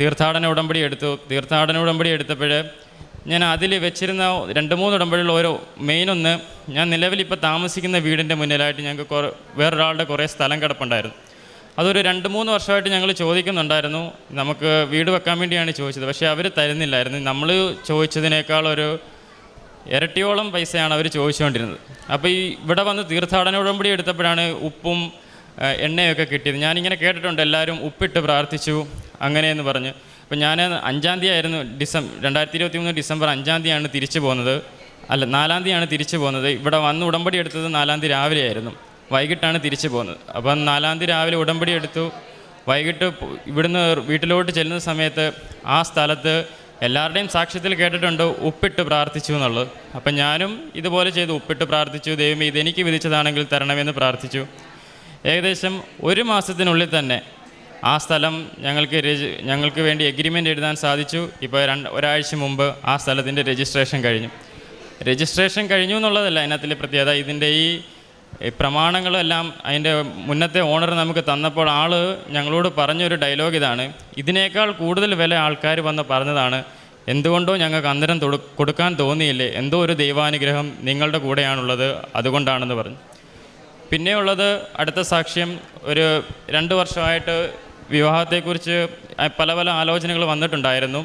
തീർത്ഥാടന ഉടമ്പടി എടുത്തു. തീർത്ഥാടന ഉടമ്പടി എടുത്തപ്പോൾ ഞാൻ അതിൽ വെച്ചിരുന്ന 2-3 ഉടമ്പടികൾ ഓരോ മെയിനൊന്ന്, ഞാൻ നിലവിലിപ്പോൾ താമസിക്കുന്ന വീടിൻ്റെ മുന്നിലായിട്ട് ഞങ്ങൾക്ക് വേറൊരാളുടെ കുറേ സ്ഥലം കിടപ്പുണ്ടായിരുന്നു. അതൊരു 2-3 വർഷമായിട്ട് ഞങ്ങൾ ചോദിക്കുന്നുണ്ടായിരുന്നു. നമുക്ക് വീട് വെക്കാൻ വേണ്ടിയാണ് ചോദിച്ചത്, പക്ഷേ അവർ തരുന്നില്ലായിരുന്നു. നമ്മൾ ചോദിച്ചതിനേക്കാൾ ഒരു ഇരട്ടിയോളം പൈസയാണ് അവർ ചോദിച്ചുകൊണ്ടിരുന്നത്. അപ്പോൾ ഈ ഇവിടെ വന്ന് തീർത്ഥാടന ഉടമ്പടി എടുത്തപ്പോഴാണ് ഉപ്പും എണ്ണയൊക്കെ കിട്ടിയത്. ഞാനിങ്ങനെ കേട്ടിട്ടുണ്ട്, എല്ലാവരും ഉപ്പിട്ട് പ്രാർത്ഥിച്ചു അങ്ങനെയെന്ന് പറഞ്ഞ്. അപ്പോൾ ഞാൻ 5-ാം തീയതി ആയിരുന്നു 2023 ഡിസംബർ 5-ാം തീയതിയാണ് തിരിച്ചു പോകുന്നത്. 4-ാം തീയതിയാണ് തിരിച്ചു പോകുന്നത്. ഇവിടെ വന്ന് ഉടമ്പടി എടുത്തത് 4-ാം തീയതി രാവിലെ ആയിരുന്നു. വൈകിട്ടാണ് തിരിച്ചു പോകുന്നത്. അപ്പം 4-ാം തീയതി രാവിലെ ഉടമ്പടി എടുത്തു. വൈകിട്ട് ഇവിടുന്ന് വീട്ടിലോട്ട് ചെല്ലുന്ന സമയത്ത് ആ സ്ഥലത്ത് എല്ലാവരുടെയും സാക്ഷ്യത്തിൽ കേട്ടിട്ടുണ്ട് ഉപ്പിട്ട് പ്രാർത്ഥിച്ചു എന്നുള്ളത്. അപ്പം ഞാനും ഇതുപോലെ ചെയ്തു, ഉപ്പിട്ട് പ്രാർത്ഥിച്ചു. ദൈവമേ, ഇതെനിക്ക് വിധിച്ചതാണെങ്കിൽ തരണമെന്ന് പ്രാർത്ഥിച്ചു. ഏകദേശം 1 മാസത്തിനുള്ളിൽ തന്നെ ആ സ്ഥലം ഞങ്ങൾക്ക് വേണ്ടി എഗ്രിമെൻ്റ് എഴുതാൻ സാധിച്ചു. ഇപ്പോൾ ഒരാഴ്ച മുമ്പ് ആ സ്ഥലത്തിൻ്റെ രജിസ്ട്രേഷൻ കഴിഞ്ഞു എന്നുള്ളതല്ല അതിനകത്തിലെ പ്രത്യേകത. ഇതിൻ്റെ ഈ പ്രമാണങ്ങളെല്ലാം അതിൻ്റെ മുന്നത്തെ ഓണർ നമുക്ക് തന്നപ്പോൾ ആൾ ഞങ്ങളോട് പറഞ്ഞൊരു ഡയലോഗ് ഇതാണ്: ഇതിനേക്കാൾ കൂടുതൽ വില ആൾക്കാർ വന്ന് പറഞ്ഞതാണ്, എന്തുകൊണ്ടോ ഞങ്ങൾക്ക് അന്നേരം കൊടുക്കാൻ തോന്നിയില്ലേ, എന്തോ ഒരു ദൈവാനുഗ്രഹം നിങ്ങളുടെ കൂടെയാണുള്ളത്, അതുകൊണ്ടാണെന്ന് പറഞ്ഞു. പിന്നെയുള്ളത് അടുത്ത സാക്ഷ്യം, ഒരു 2 വർഷമായിട്ട് വിവാഹത്തെക്കുറിച്ച് പല ആലോചനകൾ വന്നിട്ടുണ്ടായിരുന്നു.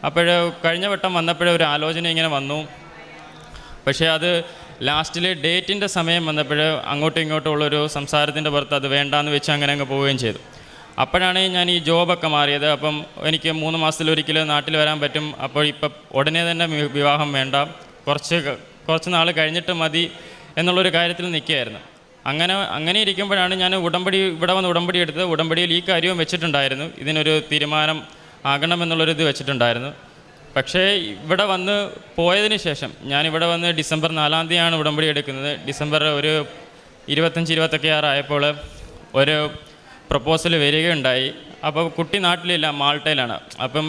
അപ്പോൾ കഴിഞ്ഞ വട്ടം വന്നപ്പോഴേ ഒരു ആലോചന ഇങ്ങനെ വന്നു. പക്ഷേ അത് ലാസ്റ്റിൽ ഡേറ്റിൻ്റെ സമയം വന്നപ്പോൾ അങ്ങോട്ടും ഇങ്ങോട്ടും ഉള്ളൊരു സംസാരത്തിൻ്റെ പുറത്ത് അത് വേണ്ടാന്ന് വെച്ച് അങ്ങനെ അങ്ങ് പോവുകയും ചെയ്തു. അപ്പോഴാണ് ഞാൻ ഈ ജോബൊക്കെ മാറിയത്. അപ്പം എനിക്ക് 3 മാസത്തിലൊരിക്കൽ നാട്ടിൽ വരാൻ പറ്റും. അപ്പോൾ ഇപ്പം ഉടനെ തന്നെ വിവാഹം വേണ്ട, കുറച്ച് നാൾ കഴിഞ്ഞിട്ട് മതി എന്നുള്ളൊരു കാര്യത്തിൽ നിൽക്കുകയായിരുന്നു. അങ്ങനെ ഇരിക്കുമ്പോഴാണ് ഞാൻ ഇവിടെ വന്ന് ഉടമ്പടി എടുത്തത്. ഉടമ്പടിയിൽ ഈ കാര്യവും വെച്ചിട്ടുണ്ടായിരുന്നു, ഇതിനൊരു തീരുമാനം ആകണമെന്നുള്ളൊരിത് വെച്ചിട്ടുണ്ടായിരുന്നു. പക്ഷേ ഇവിടെ വന്ന് പോയതിന് ശേഷം, ഞാനിവിടെ വന്ന് ഡിസംബർ 4-ാം തീയതിയാണ് ഉടമ്പടി എടുക്കുന്നത്. ഡിസംബർ ഒരു 25-26 ആയപ്പോൾ ഒരു പ്രപ്പോസൽ വരികയുണ്ടായി. അപ്പോൾ കുട്ടി നാട്ടിലില്ല, മാൾട്ടയിലാണ്. അപ്പം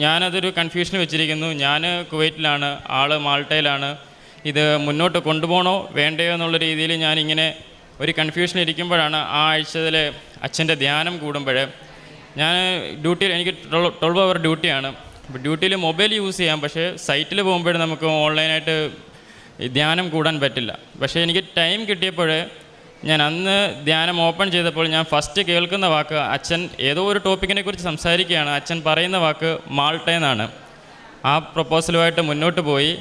ഞാനതൊരു കൺഫ്യൂഷൻ വെച്ചിരിക്കുന്നു. ഞാൻ കുവൈറ്റിലാണ്, ആൾ മാൾട്ടയിലാണ്. ഇത് മുന്നോട്ട് കൊണ്ടുപോകണോ വേണ്ടയോ എന്നുള്ള രീതിയിൽ ഞാനിങ്ങനെ ഒരു കൺഫ്യൂഷൻ ഇരിക്കുമ്പോഴാണ് ആ ആഴ്ചയിൽ അച്ഛൻ്റെ ധ്യാനം കൂടുമ്പോൾ ഞാൻ ഡ്യൂട്ടിയിൽ, എനിക്ക് 12 അവർ ഡ്യൂട്ടിയാണ്. അപ്പോൾ ഡ്യൂട്ടിയിൽ മൊബൈൽ യൂസ് ചെയ്യാം, പക്ഷേ സൈറ്റിൽ പോകുമ്പോൾ നമുക്ക് ഓൺലൈനായിട്ട് ധ്യാനം കൂടാൻ പറ്റില്ല. പക്ഷേ എനിക്ക് ടൈം കിട്ടിയപ്പോൾ ഞാൻ അന്ന് ധ്യാനം ഓപ്പൺ ചെയ്തപ്പോൾ ഞാൻ ഫസ്റ്റ് കേൾക്കുന്ന വാക്ക്, അച്ഛൻ ഏതോ ഒരു ടോപ്പിക്കിനെ കുറിച്ച് സംസാരിക്കുകയാണ്. അച്ഛൻ പറയുന്ന വാക്ക് മാൾട്ട എന്നാണ്. ആ പ്രപ്പോസലുമായിട്ട് മുന്നോട്ട് പോയി.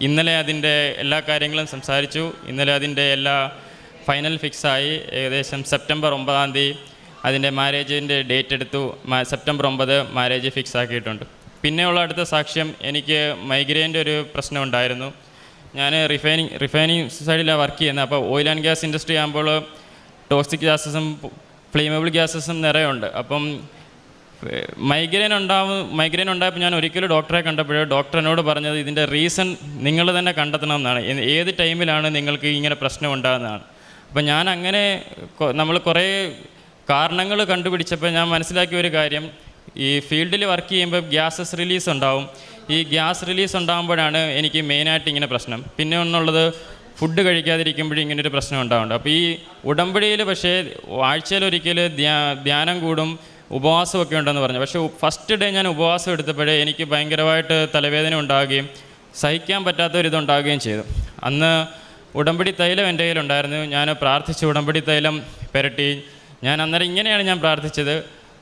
ഇന്നലെ അതിൻ്റെ എല്ലാ കാര്യങ്ങളും സംസാരിച്ചു. ഇന്നലെ അതിൻ്റെ എല്ലാ ഫൈനൽ ഫിക്സായി. ഏകദേശം സെപ്റ്റംബർ 9-ാം തീയതി അതിൻ്റെ മാരേജിൻ്റെ ഡേറ്റ് എടുത്തു. സെപ്റ്റംബർ 9 മാരേജ് ഫിക്സ് ആക്കിയിട്ടുണ്ട്. പിന്നെയുള്ള അടുത്ത സാക്ഷ്യം, എനിക്ക് മൈഗ്രെയിൻ്റെ ഒരു പ്രശ്നം ഉണ്ടായിരുന്നു. ഞാൻ റിഫൈനിങ് സൈഡിലാണ് വർക്ക് ചെയ്യുന്നത്. അപ്പോൾ ഓയിൽ ആൻഡ് ഗ്യാസ് ഇൻഡസ്ട്രി ആകുമ്പോൾ ടോക്സിക് ഗ്യാസസും ഫ്ലെയിമബിൾ ഗ്യാസസും നിറയുണ്ട്. അപ്പം മൈഗ്രെയിൻ ഉണ്ടായപ്പോൾ ഞാൻ ഒരിക്കലും ഡോക്ടറെ കണ്ടപ്പോൾ ഡോക്ടർ എന്നോട് പറഞ്ഞത്, ഇതിൻ്റെ റീസൺ നിങ്ങൾ തന്നെ കണ്ടെത്തണം എന്നാണ്. ഏത് ടൈമിലാണ് നിങ്ങൾക്ക് ഇങ്ങനെ പ്രശ്നം ഉണ്ടാകുന്നതാണ്. അപ്പം ഞാൻ അങ്ങനെ നമ്മൾ കുറേ കാരണങ്ങൾ കണ്ടുപിടിച്ചപ്പോൾ ഞാൻ മനസ്സിലാക്കിയ ഒരു കാര്യം, ഈ ഫീൽഡിൽ വർക്ക് ചെയ്യുമ്പോൾ ഗ്യാസസ് റിലീസ് ഉണ്ടാവും. ഈ ഗ്യാസ് റിലീസ് ഉണ്ടാകുമ്പോഴാണ് എനിക്ക് മെയിനായിട്ട് ഇങ്ങനെ പ്രശ്നം. പിന്നെ ഒന്നുള്ളത് ഫുഡ് കഴിക്കാതിരിക്കുമ്പോഴും ഇങ്ങനൊരു പ്രശ്നം ഉണ്ടാവുന്നുണ്ട്. അപ്പോൾ ഈ ഉടമ്പടിയിൽ പക്ഷേ ആഴ്ചയിലൊരിക്കൽ ധ്യാനം കൂടും, ഉപവാസമൊക്കെ ഉണ്ടെന്ന് പറഞ്ഞു. പക്ഷേ ഫസ്റ്റ് ഡേ ഞാൻ ഉപവാസം എടുത്തപ്പോഴേ എനിക്ക് ഭയങ്കരമായിട്ട് തലവേദന ഉണ്ടാകുകയും സഹിക്കാൻ പറ്റാത്തൊരിതുണ്ടാകുകയും ചെയ്തു. അന്ന് ഉടമ്പടി തൈലം എൻ്റെ കയ്യിലുണ്ടായിരുന്നു. ഞാൻ പ്രാർത്ഥിച്ച് ഉടമ്പടി തൈലം പുരട്ടി. ഞാൻ അന്നേരം ഇങ്ങനെയാണ് ഞാൻ പ്രാർത്ഥിച്ചത്: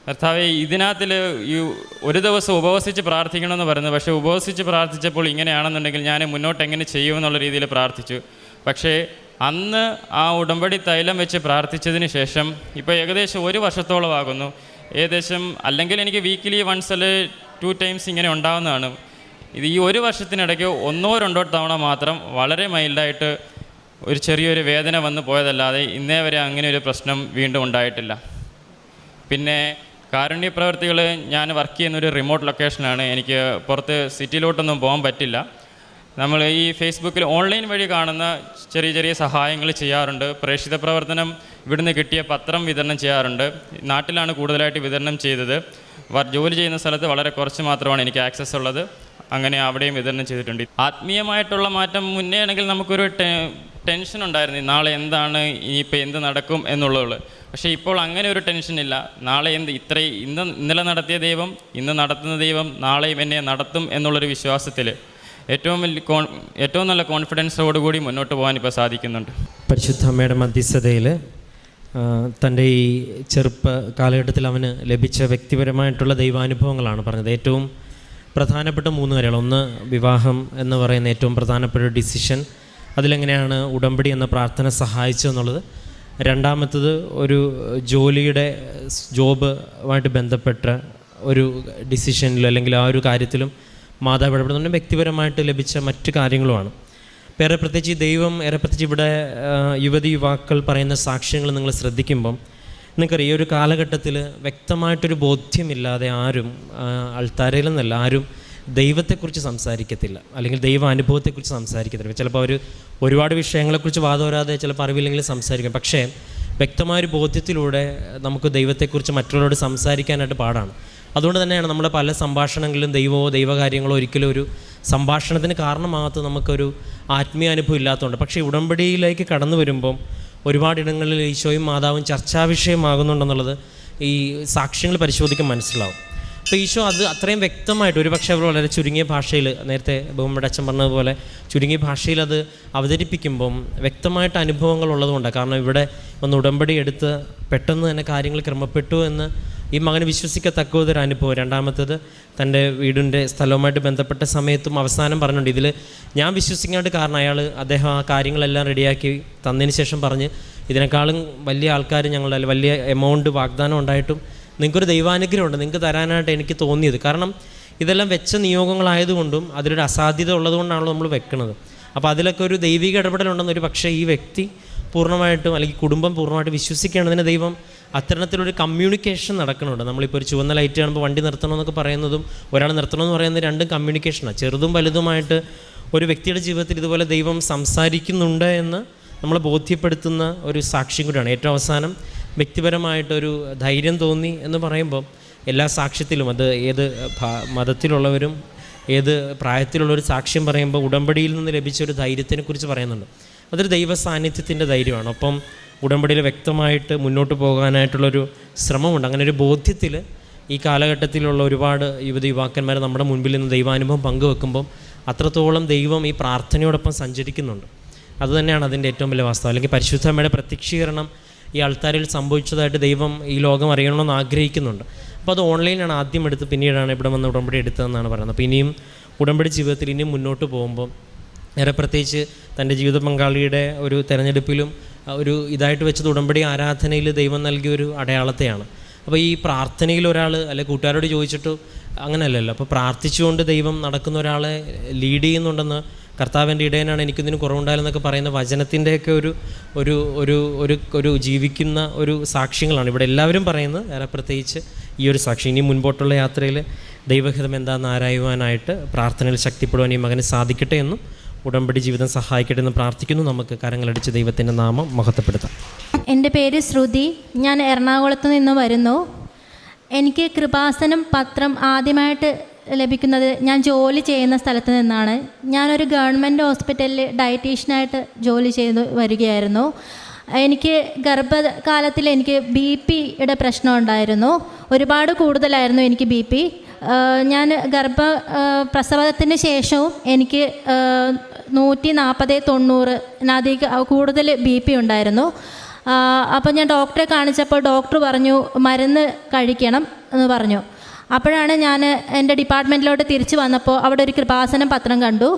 കർത്താവേ, ഇതിനകത്തിൽ ഈ ഒരു ദിവസം ഉപവസിച്ച് പ്രാർത്ഥിക്കണമെന്ന് പറയുന്നത്, പക്ഷേ ഉപവസിച്ച് പ്രാർത്ഥിച്ചപ്പോൾ ഇങ്ങനെയാണെന്നുണ്ടെങ്കിൽ ഞാൻ മുന്നോട്ട് എങ്ങനെ ചെയ്യുമെന്നുള്ള രീതിയിൽ പ്രാർത്ഥിച്ചു. പക്ഷേ അന്ന് ആ ഉടമ്പടി തൈലം വെച്ച് പ്രാർത്ഥിച്ചതിന് ശേഷം ഇപ്പോൾ ഏകദേശം 1 വർഷത്തോളം ആകുന്നു. ഏകദേശം അല്ലെങ്കിൽ എനിക്ക് വീക്കിലി വൺസ് അല്ലെ 2 ടൈംസ് ഇങ്ങനെ ഉണ്ടാകുന്നതാണ്. ഇത് ഈ 1 വർഷത്തിനിടയ്ക്ക് 1 or 2 തവണ മാത്രം വളരെ മൈൽഡായിട്ട് ഒരു ചെറിയൊരു വേദന വന്ന് പോയതല്ലാതെ ഇന്നേ വരെ അങ്ങനെ ഒരു പ്രശ്നം വീണ്ടും ഉണ്ടായിട്ടില്ല. പിന്നെ കാരുണ്യ പ്രവർത്തികൾ, ഞാൻ വർക്ക് ചെയ്യുന്നൊരു റിമോട്ട് ലൊക്കേഷനാണ്. എനിക്ക് പുറത്ത് സിറ്റിയിലോട്ടൊന്നും പോകാൻ പറ്റില്ല. നമ്മൾ ഈ ഫേസ്ബുക്കിൽ ഓൺലൈൻ വഴി കാണുന്ന ചെറിയ ചെറിയ സഹായങ്ങൾ ചെയ്യാറുണ്ട്. പ്രേക്ഷിത പ്രവർത്തനം ഇവിടുന്ന് കിട്ടിയ പത്രം വിതരണം ചെയ്യാറുണ്ട്. നാട്ടിലാണ് കൂടുതലായിട്ട് വിതരണം ചെയ്തത്. ജോലി ചെയ്യുന്ന സ്ഥലത്ത് വളരെ കുറച്ച് മാത്രമാണ് എനിക്ക് ആക്സസ് ഉള്ളത്. അങ്ങനെ അവിടെയും വിതരണം ചെയ്തിട്ടുണ്ട്. ആത്മീയമായിട്ടുള്ള മാറ്റം മുന്നേ ആണെങ്കിൽ നമുക്കൊരു ടെൻഷൻ ഉണ്ടായിരുന്നു, നാളെ എന്താണ്, ഇനിയിപ്പോൾ എന്ത് നടക്കും എന്നുള്ളത്. പക്ഷേ ഇപ്പോൾ അങ്ങനെ ഒരു ടെൻഷനില്ല. നാളെ ഇന്നലെ നടത്തിയ ദൈവം, ഇന്ന് നടത്തുന്ന ദൈവം നാളെയും എന്നെ നടത്തും എന്നുള്ളൊരു വിശ്വാസത്തിൽ ഏറ്റവും നല്ല കോൺഫിഡൻസോടുകൂടി മുന്നോട്ട് പോകാൻ ഇപ്പോൾ സാധിക്കുന്നുണ്ട്. പരിശുദ്ധ അമ്മയുടെ മധ്യസ്ഥതയിൽ തൻ്റെ ഈ ചെറുപ്പ കാലഘട്ടത്തിൽ അവന് ലഭിച്ച വ്യക്തിപരമായിട്ടുള്ള ദൈവാനുഭവങ്ങളാണ് പറഞ്ഞത്. ഏറ്റവും പ്രധാനപ്പെട്ട 3 കാര്യങ്ങൾ. ഒന്ന്, വിവാഹം എന്ന് പറയുന്ന ഏറ്റവും പ്രധാനപ്പെട്ട ഒരു ഡിസിഷൻ, അതിലെങ്ങനെയാണ് ഉടമ്പടി എന്ന പ്രാർത്ഥന സഹായിച്ചതെന്നുള്ളത്. രണ്ടാമത്തത്, ഒരു ജോബുമായിട്ട് ബന്ധപ്പെട്ട ഒരു ഡിസിഷനിലും അല്ലെങ്കിൽ ആ ഒരു കാര്യത്തിലും മാതാവ് ഇടപെടുന്നുണ്ട്. വ്യക്തിപരമായിട്ട് ലഭിച്ച മറ്റു കാര്യങ്ങളുമാണ്. ഏറെ പ്രത്യേകിച്ച് ദൈവം, പ്രത്യേകിച്ച് ഇവിടെ യുവതി-യുവാക്കൾ പറയുന്ന സാക്ഷ്യങ്ങൾ നിങ്ങൾ ശ്രദ്ധിക്കുമ്പം നിങ്ങൾക്കറിയാം, ഈ ഒരു കാലഘട്ടത്തിൽ വ്യക്തമായിട്ടൊരു ബോധ്യമില്ലാതെ ആരും അൾത്താരയിൽ നിന്നല്ല ആരും ദൈവത്തെക്കുറിച്ച് സംസാരിക്കത്തില്ല, അല്ലെങ്കിൽ ദൈവ അനുഭവത്തെക്കുറിച്ച് സംസാരിക്കത്തില്ല. ചിലപ്പോൾ അവർ ഒരുപാട് വിഷയങ്ങളെക്കുറിച്ച് വാദോരാതെ ചിലപ്പോൾ അറിവില്ലെങ്കിൽ സംസാരിക്കും. പക്ഷേ വ്യക്തമായൊരു ബോധ്യത്തിലൂടെ നമുക്ക് ദൈവത്തെക്കുറിച്ച് മറ്റുള്ളവരോട് സംസാരിക്കാനായിട്ട് പാടാണ്. അതുകൊണ്ട് തന്നെയാണ് നമ്മുടെ പല സംഭാഷണങ്ങളിലും ദൈവകാര്യങ്ങളോ ഒരിക്കലും ഒരു സംഭാഷണത്തിന് കാരണമാകത്ത് നമുക്കൊരു ആത്മീയ അനുഭവം ഇല്ലാത്തതുകൊണ്ട്. പക്ഷേ ഉടമ്പടിയിലേക്ക് കടന്നു വരുമ്പം ഒരുപാടിടങ്ങളിൽ ഈശോയും മാതാവും ചർച്ചാ വിഷയമാകുന്നുണ്ടെന്നുള്ളത് ഈ സാക്ഷ്യങ്ങൾ പരിശോധിക്കാൻ മനസ്സിലാവും. അപ്പോൾ ഈശോ അത് അത്രയും വ്യക്തമായിട്ട്, ഒരുപക്ഷെ അവർ വളരെ ചുരുങ്ങിയ ഭാഷയിൽ, നേരത്തെ ബഹുമ്മയുടെ അച്ഛൻ പറഞ്ഞതുപോലെ ചുരുങ്ങിയ ഭാഷയിൽ അത് അവതരിപ്പിക്കുമ്പം വ്യക്തമായിട്ട് അനുഭവങ്ങൾ ഉള്ളതുകൊണ്ടാണ്. കാരണം ഇവിടെ ഒന്ന് ഉടമ്പടി എടുത്ത് പെട്ടെന്ന് തന്നെ കാര്യങ്ങൾ ക്രമപ്പെട്ടു എന്ന് ഈ മകന് വിശ്വസിക്കത്തക്കതൊരു അനുഭവം. രണ്ടാമത്തേത്, തൻ്റെ വീടിൻ്റെ സ്ഥലവുമായിട്ട് ബന്ധപ്പെട്ട സമയത്തും അവസാനം പറഞ്ഞിട്ടുണ്ട്, ഇതിൽ ഞാൻ വിശ്വസിക്കാനായിട്ട് കാരണം അദ്ദേഹം ആ കാര്യങ്ങളെല്ലാം റെഡിയാക്കി തന്നതിന് ശേഷം പറഞ്ഞ്, ഇതിനേക്കാളും വലിയ ആൾക്കാർ ഞങ്ങളുടെ വലിയ എമൗണ്ട് വാഗ്ദാനം ഉണ്ടായിട്ടും നിങ്ങൾക്കൊരു ദൈവാനുഗ്രഹമുണ്ട്, നിങ്ങൾക്ക് തരാനായിട്ട് എനിക്ക് തോന്നിയത്. കാരണം ഇതെല്ലാം വെച്ച നിയോഗങ്ങളായതുകൊണ്ടും അതിലൊരു അസാധ്യത ഉള്ളതുകൊണ്ടാണല്ലോ നമ്മൾ വെക്കുന്നത്. അപ്പോൾ അതിലൊക്കെ ഒരു ദൈവിക ഇടപെടലുണ്ടെന്നൊരു പക്ഷേ ഈ വ്യക്തി പൂർണ്ണമായിട്ടും അല്ലെങ്കിൽ കുടുംബം പൂർണ്ണമായിട്ട് വിശ്വസിക്കേണ്ടതിന് ദൈവം അത്തരത്തിലൊരു കമ്മ്യൂണിക്കേഷൻ നടക്കുന്നുണ്ട്. നമ്മളിപ്പോൾ ഒരു ചുവന്ന ലൈറ്റ് കാണുമ്പോൾ വണ്ടി നിർത്തണമെന്നൊക്കെ പറയുന്നതും ഒരാൾ നിർത്തണമെന്ന് പറയുന്നത് രണ്ടും കമ്മ്യൂണിക്കേഷനാണ്. ചെറുതും വലുതുമായിട്ട് ഒരു വ്യക്തിയുടെ ജീവിതത്തിൽ ഇതുപോലെ ദൈവം സംസാരിക്കുന്നുണ്ട് എന്ന് നമ്മളെ ബോധ്യപ്പെടുത്തുന്ന ഒരു സാക്ഷ്യം കൂടിയാണ്. ഏറ്റവും അവസാനം വ്യക്തിപരമായിട്ടൊരു ധൈര്യം തോന്നി എന്ന് പറയുമ്പോൾ എല്ലാ സാക്ഷ്യത്തിലും, അത് ഏത് മതത്തിലുള്ളവരും ഏത് പ്രായത്തിലുള്ളൊരു സാക്ഷ്യം പറയുമ്പോൾ ഉടമ്പടിയിൽ നിന്ന് ലഭിച്ച ഒരു ധൈര്യത്തിനെക്കുറിച്ച് പറയുന്നുണ്ട്. അതൊരു ദൈവ സാന്നിധ്യത്തിൻ്റെ ധൈര്യമാണ്. ഒപ്പം ഉടമ്പടിയിൽ വ്യക്തമായിട്ട് മുന്നോട്ട് പോകാനായിട്ടുള്ളൊരു ശ്രമമുണ്ട്. അങ്ങനെ ഒരു ബോധ്യത്തിൽ ഈ കാലഘട്ടത്തിലുള്ള ഒരുപാട് യുവതീ-യുവാക്കന്മാർ നമ്മുടെ മുൻപിൽ നിന്ന് ദൈവാനുഭവം പങ്കുവെക്കുമ്പം അത്രത്തോളം ദൈവം ഈ പ്രാർത്ഥനയോടൊപ്പം സഞ്ചരിക്കുന്നുണ്ട്. അതുതന്നെയാണ് അതിൻ്റെ ഏറ്റവും വലിയ വാസ്തവം. അല്ലെങ്കിൽ പരിശുദ്ധമ്മയുടെ പ്രത്യക്ഷീകരണം ഈ ആൾക്കാരിൽ സംഭവിച്ചതായിട്ട് ദൈവം ഈ ലോകം അറിയണമെന്ന് ആഗ്രഹിക്കുന്നുണ്ട്. അപ്പോൾ അത് ഓൺലൈനാണ് ആദ്യം എടുത്ത്, പിന്നീടാണ് ഇവിടെ വന്ന് ഉടമ്പടി എടുത്തതെന്നാണ് പറയുന്നത്. അപ്പോൾ ഇനിയും ഉടമ്പടി ജീവിതത്തിൽ ഇനിയും മുന്നോട്ട് പോകുമ്പോൾ പ്രത്യേകിച്ച് തൻ്റെ ജീവിത പങ്കാളിയുടെ ഒരു തിരഞ്ഞെടുപ്പിലും ഒരു ഇതായിട്ട് വെച്ചത് ഉടമ്പടി ആരാധനയിൽ ദൈവം നൽകിയൊരു അടയാളത്തെയാണ്. അപ്പോൾ ഈ പ്രാർത്ഥനയിൽ ഒരാൾ അല്ലെങ്കിൽ കൂട്ടുകാരോട് ചോദിച്ചിട്ട് അങ്ങനെയല്ലല്ലോ. അപ്പോൾ പ്രാർത്ഥിച്ചുകൊണ്ട് ദൈവം നടക്കുന്ന ഒരാളെ ലീഡ് ചെയ്യുന്നുണ്ടെന്ന്, കർത്താവിൻ്റെ ഇടയനാണ് എനിക്കൊന്നിനും കുറവുണ്ടായാലെന്നൊക്കെ പറയുന്ന വചനത്തിൻ്റെയൊക്കെ ഒരു ജീവിക്കുന്ന ഒരു സാക്ഷ്യങ്ങളാണ് ഇവിടെ എല്ലാവരും പറയുന്നത്. പ്രത്യേകിച്ച് ഈ ഒരു സാക്ഷി ഇനി മുൻപോട്ടുള്ള യാത്രയിൽ ദൈവഹിതം എന്താണെന്ന് ആരായുവാനായിട്ട് പ്രാർത്ഥനയിൽ ശക്തിപ്പെടുവാൻ ഈ മകന് സാധിക്കട്ടെ എന്നും ഉടമ്പടി ജീവിതം സഹായിക്കട്ടെ എന്ന് പ്രാർത്ഥിക്കുന്നു. നമുക്ക് കരങ്ങളടിച്ച് ദൈവത്തിൻ്റെ നാമം മഹത്വപ്പെടുത്താം. എൻ്റെ പേര് ശ്രുതി, ഞാൻ എറണാകുളത്ത് നിന്ന് വരുന്നു. എനിക്ക് കൃപാസനം പത്രം ആദ്യമായിട്ട് ലഭിക്കുന്നത് ഞാൻ ജോലി ചെയ്യുന്ന സ്ഥലത്ത് നിന്നാണ്. ഞാനൊരു ഗവൺമെൻറ് ഹോസ്പിറ്റലിൽ ഡയറ്റീഷ്യനായിട്ട് ജോലി ചെയ്ത് വരികയായിരുന്നു. എനിക്ക് ഗർഭകാലത്തിൽ എനിക്ക് BP-യുടെ പ്രശ്നം ഉണ്ടായിരുന്നു. ഒരുപാട് കൂടുതലായിരുന്നു എനിക്ക് BP. ഞാൻ പ്രസവത്തിന് ശേഷവും എനിക്ക് 140-90 കൂടുതൽ BP ഉണ്ടായിരുന്നു. അപ്പോൾ ഞാൻ ഡോക്ടറെ കാണിച്ചപ്പോൾ ഡോക്ടർ പറഞ്ഞു മരുന്ന് കഴിക്കണം എന്ന് പറഞ്ഞു. അപ്പോഴാണ് ഞാൻ എൻ്റെ ഡിപ്പാർട്ട്മെൻറ്റിലോട്ട് തിരിച്ചു വന്നപ്പോൾ അവിടെ ഒരു കൃപാസനം പത്രം കണ്ടു.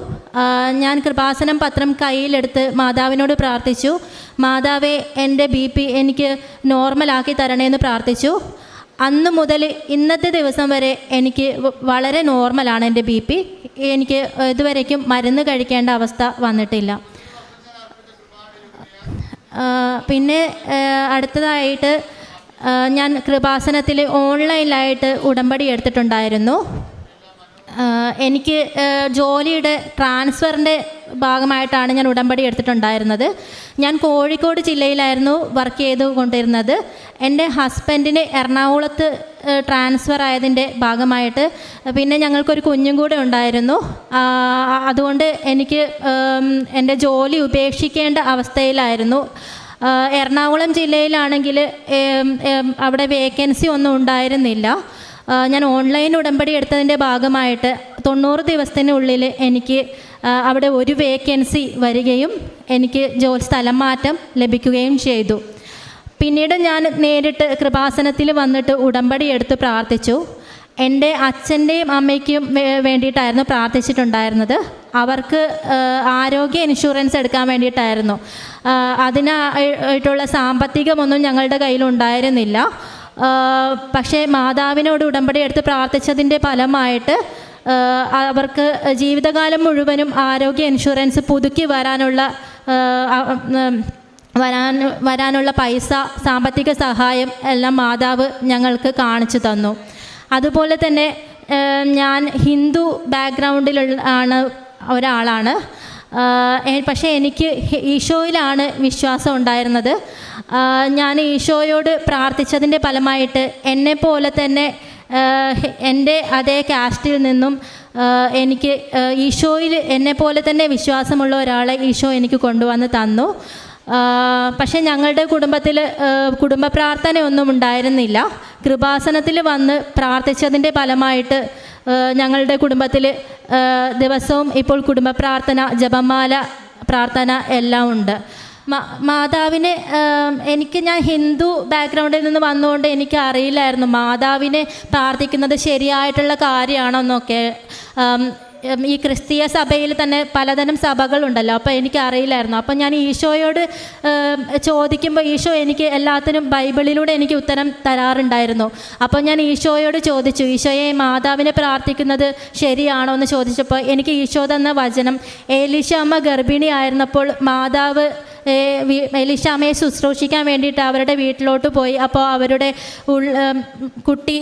ഞാൻ കൃപാസനം പത്രം കയ്യിലെടുത്ത് മാതാവിനോട് പ്രാർത്ഥിച്ചു, മാതാവേ എൻ്റെ BP എനിക്ക് നോർമലാക്കി തരണേന്ന് പ്രാർത്ഥിച്ചു. അന്ന് മുതൽ ഇന്നത്തെ ദിവസം വരെ എനിക്ക് വളരെ നോർമലാണ് എൻ്റെ BP. എനിക്ക് ഇതുവരേക്കും മരുന്ന് കഴിക്കേണ്ട അവസ്ഥ വന്നിട്ടില്ല. പിന്നെ അടുത്തതായിട്ട് ഞാൻ കൃപാസനത്തിൽ ഓൺലൈനിലായിട്ട് ഉടമ്പടി എടുത്തിട്ടുണ്ടായിരുന്നു. എനിക്ക് ജോലിയുടെ ട്രാൻസ്ഫറിൻ്റെ ഭാഗമായിട്ടാണ് ഞാൻ ഉടമ്പടി എടുത്തിട്ടുണ്ടായിരുന്നത്. ഞാൻ കോഴിക്കോട് ജില്ലയിലായിരുന്നു വർക്ക് ചെയ്തുകൊണ്ടിരുന്നത്. എൻ്റെ ഹസ്ബൻഡിന് എറണാകുളത്ത് ട്രാൻസ്ഫർ ആയതിൻ്റെ ഭാഗമായിട്ട് പിന്നെ ഞങ്ങൾക്കൊരു കുഞ്ഞും കൂടെ ഉണ്ടായിരുന്നു. അതുകൊണ്ട് എനിക്ക് എൻ്റെ ജോലി ഉപേക്ഷിക്കേണ്ട അവസ്ഥയിലായിരുന്നു. എറണാകുളം ജില്ലയിലാണെങ്കിൽ അവിടെ വേക്കൻസി ഒന്നും ഉണ്ടായിരുന്നില്ല. ഞാൻ ഓൺലൈൻ ഉടമ്പടി എടുത്തതിൻ്റെ ഭാഗമായിട്ട് 90 ദിവസത്തിനുള്ളിൽ എനിക്ക് അവിടെ ഒരു വേക്കൻസി വരികയും എനിക്ക് സ്ഥലം മാറ്റം ലഭിക്കുകയും ചെയ്തു. പിന്നീട് ഞാൻ നേരിട്ട് കൃപാസനത്തിൽ വന്നിട്ട് ഉടമ്പടി എടുത്ത് പ്രാർത്ഥിച്ചു. എൻ്റെ അച്ഛൻ്റെയും അമ്മയ്ക്കും വേണ്ടിയിട്ടായിരുന്നു പ്രാർത്ഥിച്ചിട്ടുണ്ടായിരുന്നത്. അവർക്ക് ആരോഗ്യ ഇൻഷുറൻസ് എടുക്കാൻ വേണ്ടിയിട്ടായിരുന്നു. അതിനായിട്ടുള്ള സാമ്പത്തികമൊന്നും ഞങ്ങളുടെ കയ്യിലുണ്ടായിരുന്നില്ല. പക്ഷേ മാതാവിനോട് ഉടമ്പടി എടുത്ത് പ്രാർത്ഥിച്ചതിൻ്റെ ഫലമായിട്ട് അവർക്ക് ജീവിതകാലം മുഴുവനും ആരോഗ്യ ഇൻഷുറൻസ് പുതുക്കി വരാനുള്ള പൈസ, സാമ്പത്തിക സഹായം എല്ലാം മാതാവ് ഞങ്ങൾക്ക് കാണിച്ചു തന്നു. അതുപോലെ തന്നെ ഞാൻ ഹിന്ദു ബാക്ക്ഗ്രൗണ്ടിലുള്ള ഒരാളാണ്. പക്ഷേ എനിക്ക് ഈശോയിലാണ് വിശ്വാസം ഉണ്ടായിരുന്നത്. ഞാൻ ഈശോയോട് പ്രാർത്ഥിച്ചതിൻ്റെ ഫലമായിട്ട് എന്നെപ്പോലെ തന്നെ എൻ്റെ അതേ കാസ്റ്റിൽ നിന്നും എനിക്ക് ഈശോയിൽ എന്നെപ്പോലെ തന്നെ വിശ്വാസമുള്ള ഒരാളെ ഈശോ എനിക്ക് കൊണ്ടുവന്ന് തന്നു. പക്ഷേ ഞങ്ങളുടെ കുടുംബത്തിൽ കുടുംബ പ്രാർത്ഥനയൊന്നും ഉണ്ടായിരുന്നില്ല. കൃപാസനത്തിൽ വന്ന് പ്രാർത്ഥിച്ചതിൻ്റെ ഫലമായിട്ട് ഞങ്ങളുടെ കുടുംബത്തിൽ ദിവസവും ഇപ്പോൾ കുടുംബ പ്രാർത്ഥന, ജപമാല പ്രാർത്ഥന എല്ലാം ഉണ്ട്. മാതാവിനെ ഞാൻ ഹിന്ദു ബാക്ക്ഗ്രൗണ്ടിൽ നിന്ന് വന്നുകൊണ്ട് എനിക്ക് അറിയില്ലായിരുന്നു മാതാവിനെ പ്രാർത്ഥിക്കുന്നത് ശരിയായിട്ടുള്ള കാര്യമാണോ എന്നൊക്കെ. ഈ ക്രിസ്തീയ സഭയിൽ തന്നെ പലതരം സഭകളുണ്ടല്ലോ, അപ്പോൾ എനിക്കറിയില്ലായിരുന്നു. അപ്പോൾ ഞാൻ ഈശോയോട് ചോദിക്കുമ്പോൾ ഈശോ എനിക്ക് എല്ലാത്തിനും ബൈബിളിലൂടെ എനിക്ക് ഉത്തരം തരാറുണ്ടായിരുന്നു. അപ്പോൾ ഞാൻ ഈശോയോട് ചോദിച്ചു, ഈശോയെ മാതാവിനെ പ്രാർത്ഥിക്കുന്നത് ശരിയാണോ എന്ന് ചോദിച്ചപ്പോൾ എനിക്ക് ഈശോ തന്ന വചനം, ഏലീശ അമ്മ ഗർഭിണിയായിരുന്നപ്പോൾ മാതാവ് എലീശാമ്മയെ ശുശ്രൂഷിക്കാൻ വേണ്ടിയിട്ട് അവരുടെ വീട്ടിലോട്ട് പോയി. അപ്പോൾ അവരുടെ കുട്ടി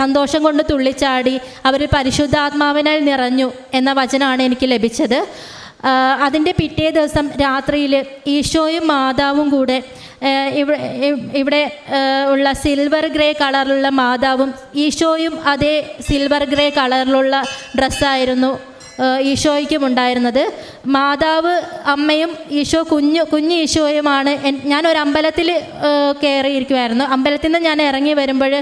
സന്തോഷം കൊണ്ട് തുള്ളിച്ചാടി, അവർ പരിശുദ്ധാത്മാവിനാൽ നിറഞ്ഞു എന്ന വചനമാണ് എനിക്ക് ലഭിച്ചത്. അതിൻ്റെ പിറ്റേ ദിവസം രാത്രിയിൽ ഈശോയും മാതാവും കൂടെ ഇവിടെ ഉള്ള സിൽവർ ഗ്രേ കളറിലുള്ള മാതാവും ഈശോയും അതേ സിൽവർ ഗ്രേ കളറിലുള്ള ഡ്രസ്സായിരുന്നു ഈശോയ്ക്കും ഉണ്ടായിരുന്നത്. മാതാവ് അമ്മയും ഈശോ കുഞ്ഞു ഈശോയുമാണ്. ഞാനൊരു അമ്പലത്തിൽ കയറിയിരിക്കുമായിരുന്നു. അമ്പലത്തിൽ നിന്ന് ഞാൻ ഇറങ്ങി വരുമ്പോൾ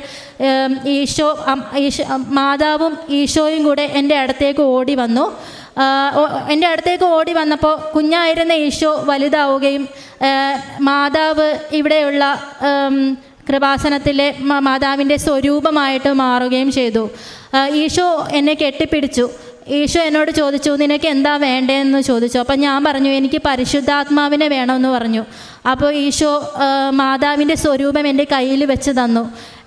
മാതാവും ഈശോയും കൂടെ എൻ്റെ അടുത്തേക്ക് ഓടി വന്നു. എൻ്റെ അടുത്തേക്ക് ഓടി വന്നപ്പോൾ കുഞ്ഞായിരുന്ന ഈശോ വലുതാവുകയും മാതാവ് ഇവിടെയുള്ള കൃപാസനത്തിലെ മാതാവിൻ്റെ സ്വരൂപമായിട്ട് മാറുകയും ചെയ്തു. ഈശോ എന്നെ കെട്ടിപ്പിടിച്ചു. ഈശോ എന്നോട് ചോദിച്ചു, നിനക്ക് എന്താ വേണ്ടതെന്ന് ചോദിച്ചു. അപ്പം ഞാൻ പറഞ്ഞു, എനിക്ക് പരിശുദ്ധാത്മാവിനെ വേണമെന്ന് പറഞ്ഞു. അപ്പോൾ ഈശോ മാതാവിൻ്റെ സ്വരൂപം എൻ്റെ കയ്യിൽ വെച്ച് തന്നു.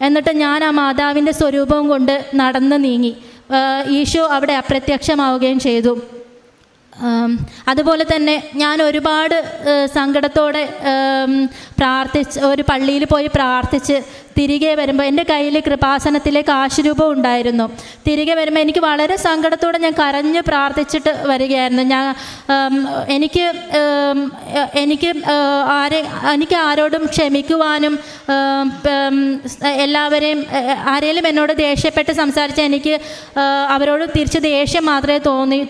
എന്നിട്ട് ഞാൻ ആ മാതാവിൻ്റെ സ്വരൂപം കൊണ്ട് നടന്ന് നീങ്ങി. ഈശോ അവിടെ അപ്രത്യക്ഷമാവുകയും ചെയ്തു. അതുപോലെ തന്നെ ഞാൻ ഒരുപാട് സങ്കടത്തോടെ ഒരു പള്ളിയിൽ പോയി പ്രാർത്ഥിച്ച് തിരികെ വരുമ്പോൾ എൻ്റെ കയ്യിൽ കൃപാസനത്തിലെ കാശ് രൂപം ഉണ്ടായിരുന്നു. തിരികെ വരുമ്പോൾ എനിക്ക് വളരെ സങ്കടത്തോടെ ഞാൻ കരഞ്ഞ് പ്രാർത്ഥിച്ചിട്ട് വരികയായിരുന്നു. എനിക്ക് ആരോടും ക്ഷമിക്കുവാനും എല്ലാവരെയും ആരെങ്കിലും എന്നോട് ദേഷ്യപ്പെട്ട് സംസാരിച്ചാൽ എനിക്ക് അവരോട് തിരിച്ച് ദേഷ്യം മാത്രമേ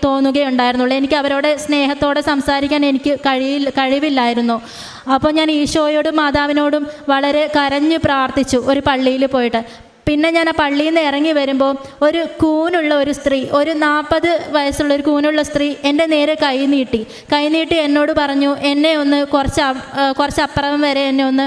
തോന്നുകയുണ്ടായിരുന്നുള്ളൂ. എനിക്ക് അവരോട് സ്നേഹത്തോടെ സംസാരിക്കാൻ എനിക്ക് കഴിവില്ലായിരുന്നു. അപ്പോൾ ഞാൻ ഈശോയോടും മാതാവിനോടും വളരെ കരഞ്ഞ് പ്രാർത്ഥിച്ചു ഒരു പള്ളിയിൽ പോയിട്ട്. പിന്നെ ഞാൻ ആ പള്ളിയിൽ നിന്ന് ഇറങ്ങി വരുമ്പോൾ ഒരു കൂനുള്ള ഒരു സ്ത്രീ, ഒരു 40 വയസ്സുള്ള ഒരു കൂനുള്ള സ്ത്രീ എൻ്റെ നേരെ കൈ നീട്ടി എന്നോട് പറഞ്ഞു, എന്നെ ഒന്ന് കുറച്ചപ്പുറം വരെ എന്നെ ഒന്ന്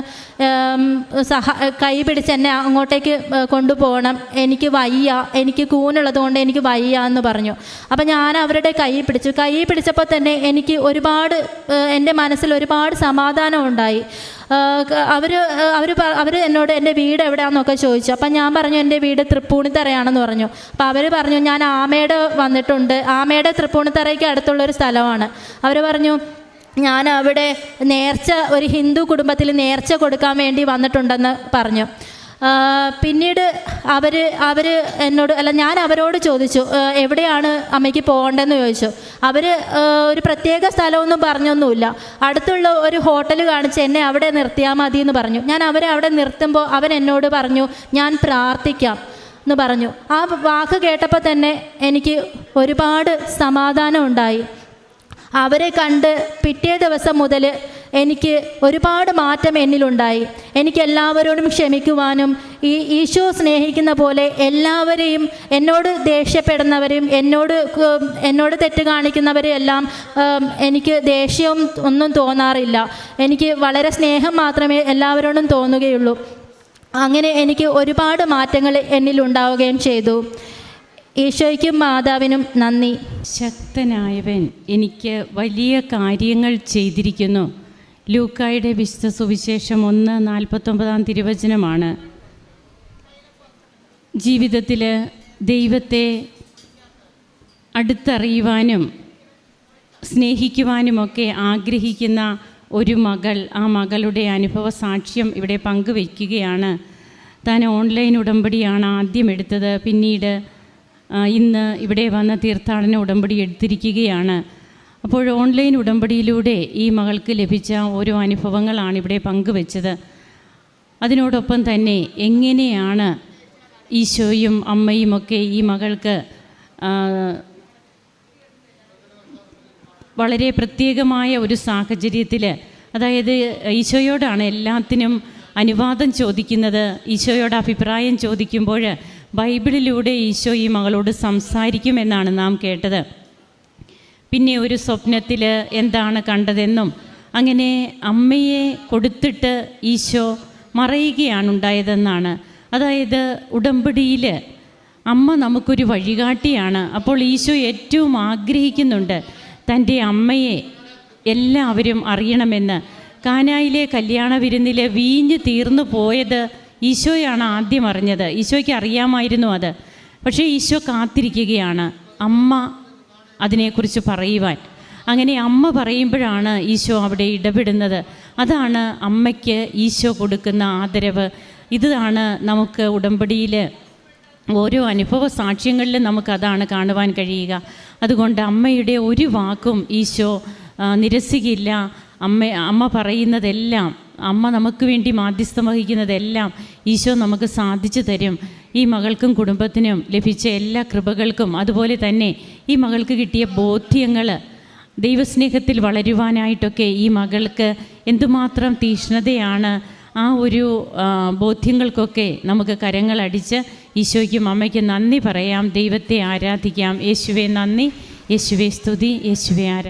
കൈ പിടിച്ച് എന്നെ അങ്ങോട്ടേക്ക് കൊണ്ടുപോകണം, എനിക്ക് വയ്യ, എനിക്ക് കൂനുള്ളത് കൊണ്ട് എനിക്ക് വയ്യ എന്ന് പറഞ്ഞു. അപ്പോൾ ഞാൻ അവരുടെ കൈ പിടിച്ചപ്പോൾ തന്നെ എനിക്ക് എൻ്റെ മനസ്സിൽ ഒരുപാട് സമാധാനം ഉണ്ടായി. അവർ എന്നോട് എൻ്റെ വീട് എവിടെയാണെന്നൊക്കെ ചോദിച്ചു. അപ്പം ഞാൻ പറഞ്ഞു എൻ്റെ വീട് തൃപ്പൂണിത്തറയാണെന്ന് പറഞ്ഞു. അപ്പോൾ അവർ പറഞ്ഞു ഞാൻ ആമയുടെ വന്നിട്ടുണ്ട്, ആമയുടെ തൃപ്പൂണിത്തറയ്ക്ക് അടുത്തുള്ളൊരു സ്ഥലമാണ്. അവർ പറഞ്ഞു ഞാൻ അവിടെ ഒരു ഹിന്ദു കുടുംബത്തിൽ നേർച്ച കൊടുക്കാൻ വേണ്ടി വന്നിട്ടുണ്ടെന്ന് പറഞ്ഞു. പിന്നീട് ഞാൻ അവരോട് ചോദിച്ചു എവിടെയാണ് അമ്മയ്ക്ക് പോകേണ്ടതെന്ന് ചോദിച്ചു. അവർ ഒരു പ്രത്യേക സ്ഥലമൊന്നും പറഞ്ഞൊന്നുമില്ല. അടുത്തുള്ള ഒരു ഹോട്ടൽ കാണിച്ച് എന്നെ അവിടെ നിർത്തിയാൽ മതി എന്ന് പറഞ്ഞു. ഞാൻ അവരെ അവിടെ നിർത്തുമ്പോൾ അവൻ എന്നോട് പറഞ്ഞു ഞാൻ പ്രാർത്ഥിക്കാം എന്ന് പറഞ്ഞു. ആ വാക്ക് കേട്ടപ്പോൾ തന്നെ എനിക്ക് ഒരുപാട് സമാധാനം ഉണ്ടായി. അവരെ കണ്ട് പിറ്റേ ദിവസം മുതൽ എനിക്ക് ഒരുപാട് മാറ്റം എന്നിലുണ്ടായി. എനിക്ക് എല്ലാവരോടും ക്ഷമിക്കുവാനും ഈശോ സ്നേഹിക്കുന്ന പോലെ എല്ലാവരെയും, എന്നോട് ദേഷ്യപ്പെടുന്നവരെയും എന്നോട് തെറ്റ് കാണിക്കുന്നവരെയും എല്ലാം എനിക്ക് ദേഷ്യവും ഒന്നും തോന്നാറില്ല. എനിക്ക് വളരെ സ്നേഹം മാത്രമേ എല്ലാവരോടും തോന്നുകയുള്ളൂ. അങ്ങനെ എനിക്ക് ഒരുപാട് മാറ്റങ്ങൾ എന്നിലുണ്ടാവുകയും ചെയ്തു. ഈശോയ്ക്കും മാതാവിനും നന്ദി. ശക്തനായവൻ എനിക്ക് വലിയ കാര്യങ്ങൾ ചെയ്തിരിക്കുന്നു. ലൂക്കായുടെ വിശുദ്ധ സുവിശേഷം 1:49 തിരുവചനമാണ്. ജീവിതത്തിൽ ദൈവത്തെ അടുത്തറിയുവാനും സ്നേഹിക്കുവാനുമൊക്കെ ആഗ്രഹിക്കുന്ന ഒരു മകൾ, ആ മകളുടെ അനുഭവ സാക്ഷ്യം ഇവിടെ പങ്കുവയ്ക്കുകയാണ്. താൻ ഓൺലൈൻ ഉടമ്പടിയാണ് ആദ്യം എടുത്തത്. പിന്നീട് ഇന്ന് ഇവിടെ വന്ന തീർത്ഥാടന ഉടമ്പടി എടുത്തിരിക്കുകയാണ്. അപ്പോൾ ഓൺലൈൻ ഉടമ്പടിയിലൂടെ ഈ മകൾക്ക് ലഭിച്ച ഓരോ അനുഭവങ്ങളാണ് ഇവിടെ പങ്കുവെച്ചത്. അതിനോടൊപ്പം തന്നെ എങ്ങനെയാണ് ഈശോയും അമ്മയുമൊക്കെ ഈ മകൾക്ക് വളരെ പ്രത്യേകമായ ഒരു സാഹചര്യത്തിൽ, അതായത് ഈശോയോടാണ് എല്ലാത്തിനും അനുവാദം ചോദിക്കുന്നത്, ഈശോയോട് അഭിപ്രായം ചോദിക്കുമ്പോൾ ബൈബിളിലൂടെ ഈശോ ഈ മകളോട് സംസാരിക്കുമെന്നാണ് നാം കേട്ടത്. പിന്നെ ഒരു സ്വപ്നത്തിൽ എന്താണ് കണ്ടതെന്നും അങ്ങനെ അമ്മയെ കൊടുത്തിട്ട് ഈശോ മറയുകയാണ് ഉണ്ടായതെന്നാണ്. അതായത് ഉടമ്പടിയിൽ അമ്മ നമുക്കൊരു വഴികാട്ടിയാണ്. അപ്പോൾ ഈശോ ഏറ്റവും ആഗ്രഹിക്കുന്നുണ്ട് തൻ്റെ അമ്മയെ എല്ലാവരും അറിയണമെന്ന്. കാനായിലെ കല്യാണ വിരുന്നിൽ വീഞ്ഞ് തീർന്നു പോയത് ഈശോയാണ് ആദ്യം അറിഞ്ഞത്. ഈശോയ്ക്ക് അറിയാമായിരുന്നു അത്. പക്ഷേ ഈശോ കാത്തിരിക്കുകയാണ് അമ്മ അതിനെക്കുറിച്ച് പറയുവാൻ. അങ്ങനെ അമ്മ പറയുമ്പോഴാണ് ഈശോ അവിടെ ഇടപെടുന്നത്. അതാണ് അമ്മയ്ക്ക് ഈശോ കൊടുക്കുന്ന ആദരവ്. ഇതാണ് നമുക്ക് ഉടമ്പടിയിൽ ഓരോ അനുഭവ സാക്ഷ്യങ്ങളിലും നമുക്കതാണ് കാണുവാൻ കഴിയുക. അതുകൊണ്ട് അമ്മയുടെ ഒരു വാക്കും ഈശോ നിരസിക്കില്ല. അമ്മ പറയുന്നതെല്ലാം, അമ്മ നമുക്ക് വേണ്ടി മാധ്യസ്ഥം വഹിക്കുന്നതെല്ലാം ഈശോ നമുക്ക് സാധിച്ചു തരും. ഈ മകൾക്കും കുടുംബത്തിനും ലഭിച്ച എല്ലാ കൃപകൾക്കും അതുപോലെ തന്നെ ഈ മകൾക്ക് കിട്ടിയ ബോധ്യങ്ങൾ, ദൈവസ്നേഹത്തിൽ വളരുവാനായിട്ടൊക്കെ ഈ മകൾക്ക് എന്തുമാത്രം തീക്ഷ്ണതയാണ്. ആ ഒരു ബോധ്യങ്ങൾക്കൊക്കെ നമുക്ക് കരങ്ങളടിച്ച് ഈശോയ്ക്കും അമ്മയ്ക്കും നന്ദി പറയാം, ദൈവത്തെ ആരാധിക്കാം. യേശുവേ നന്ദി, യേശുവേ സ്തുതി, യേശുവേ ആരാധന.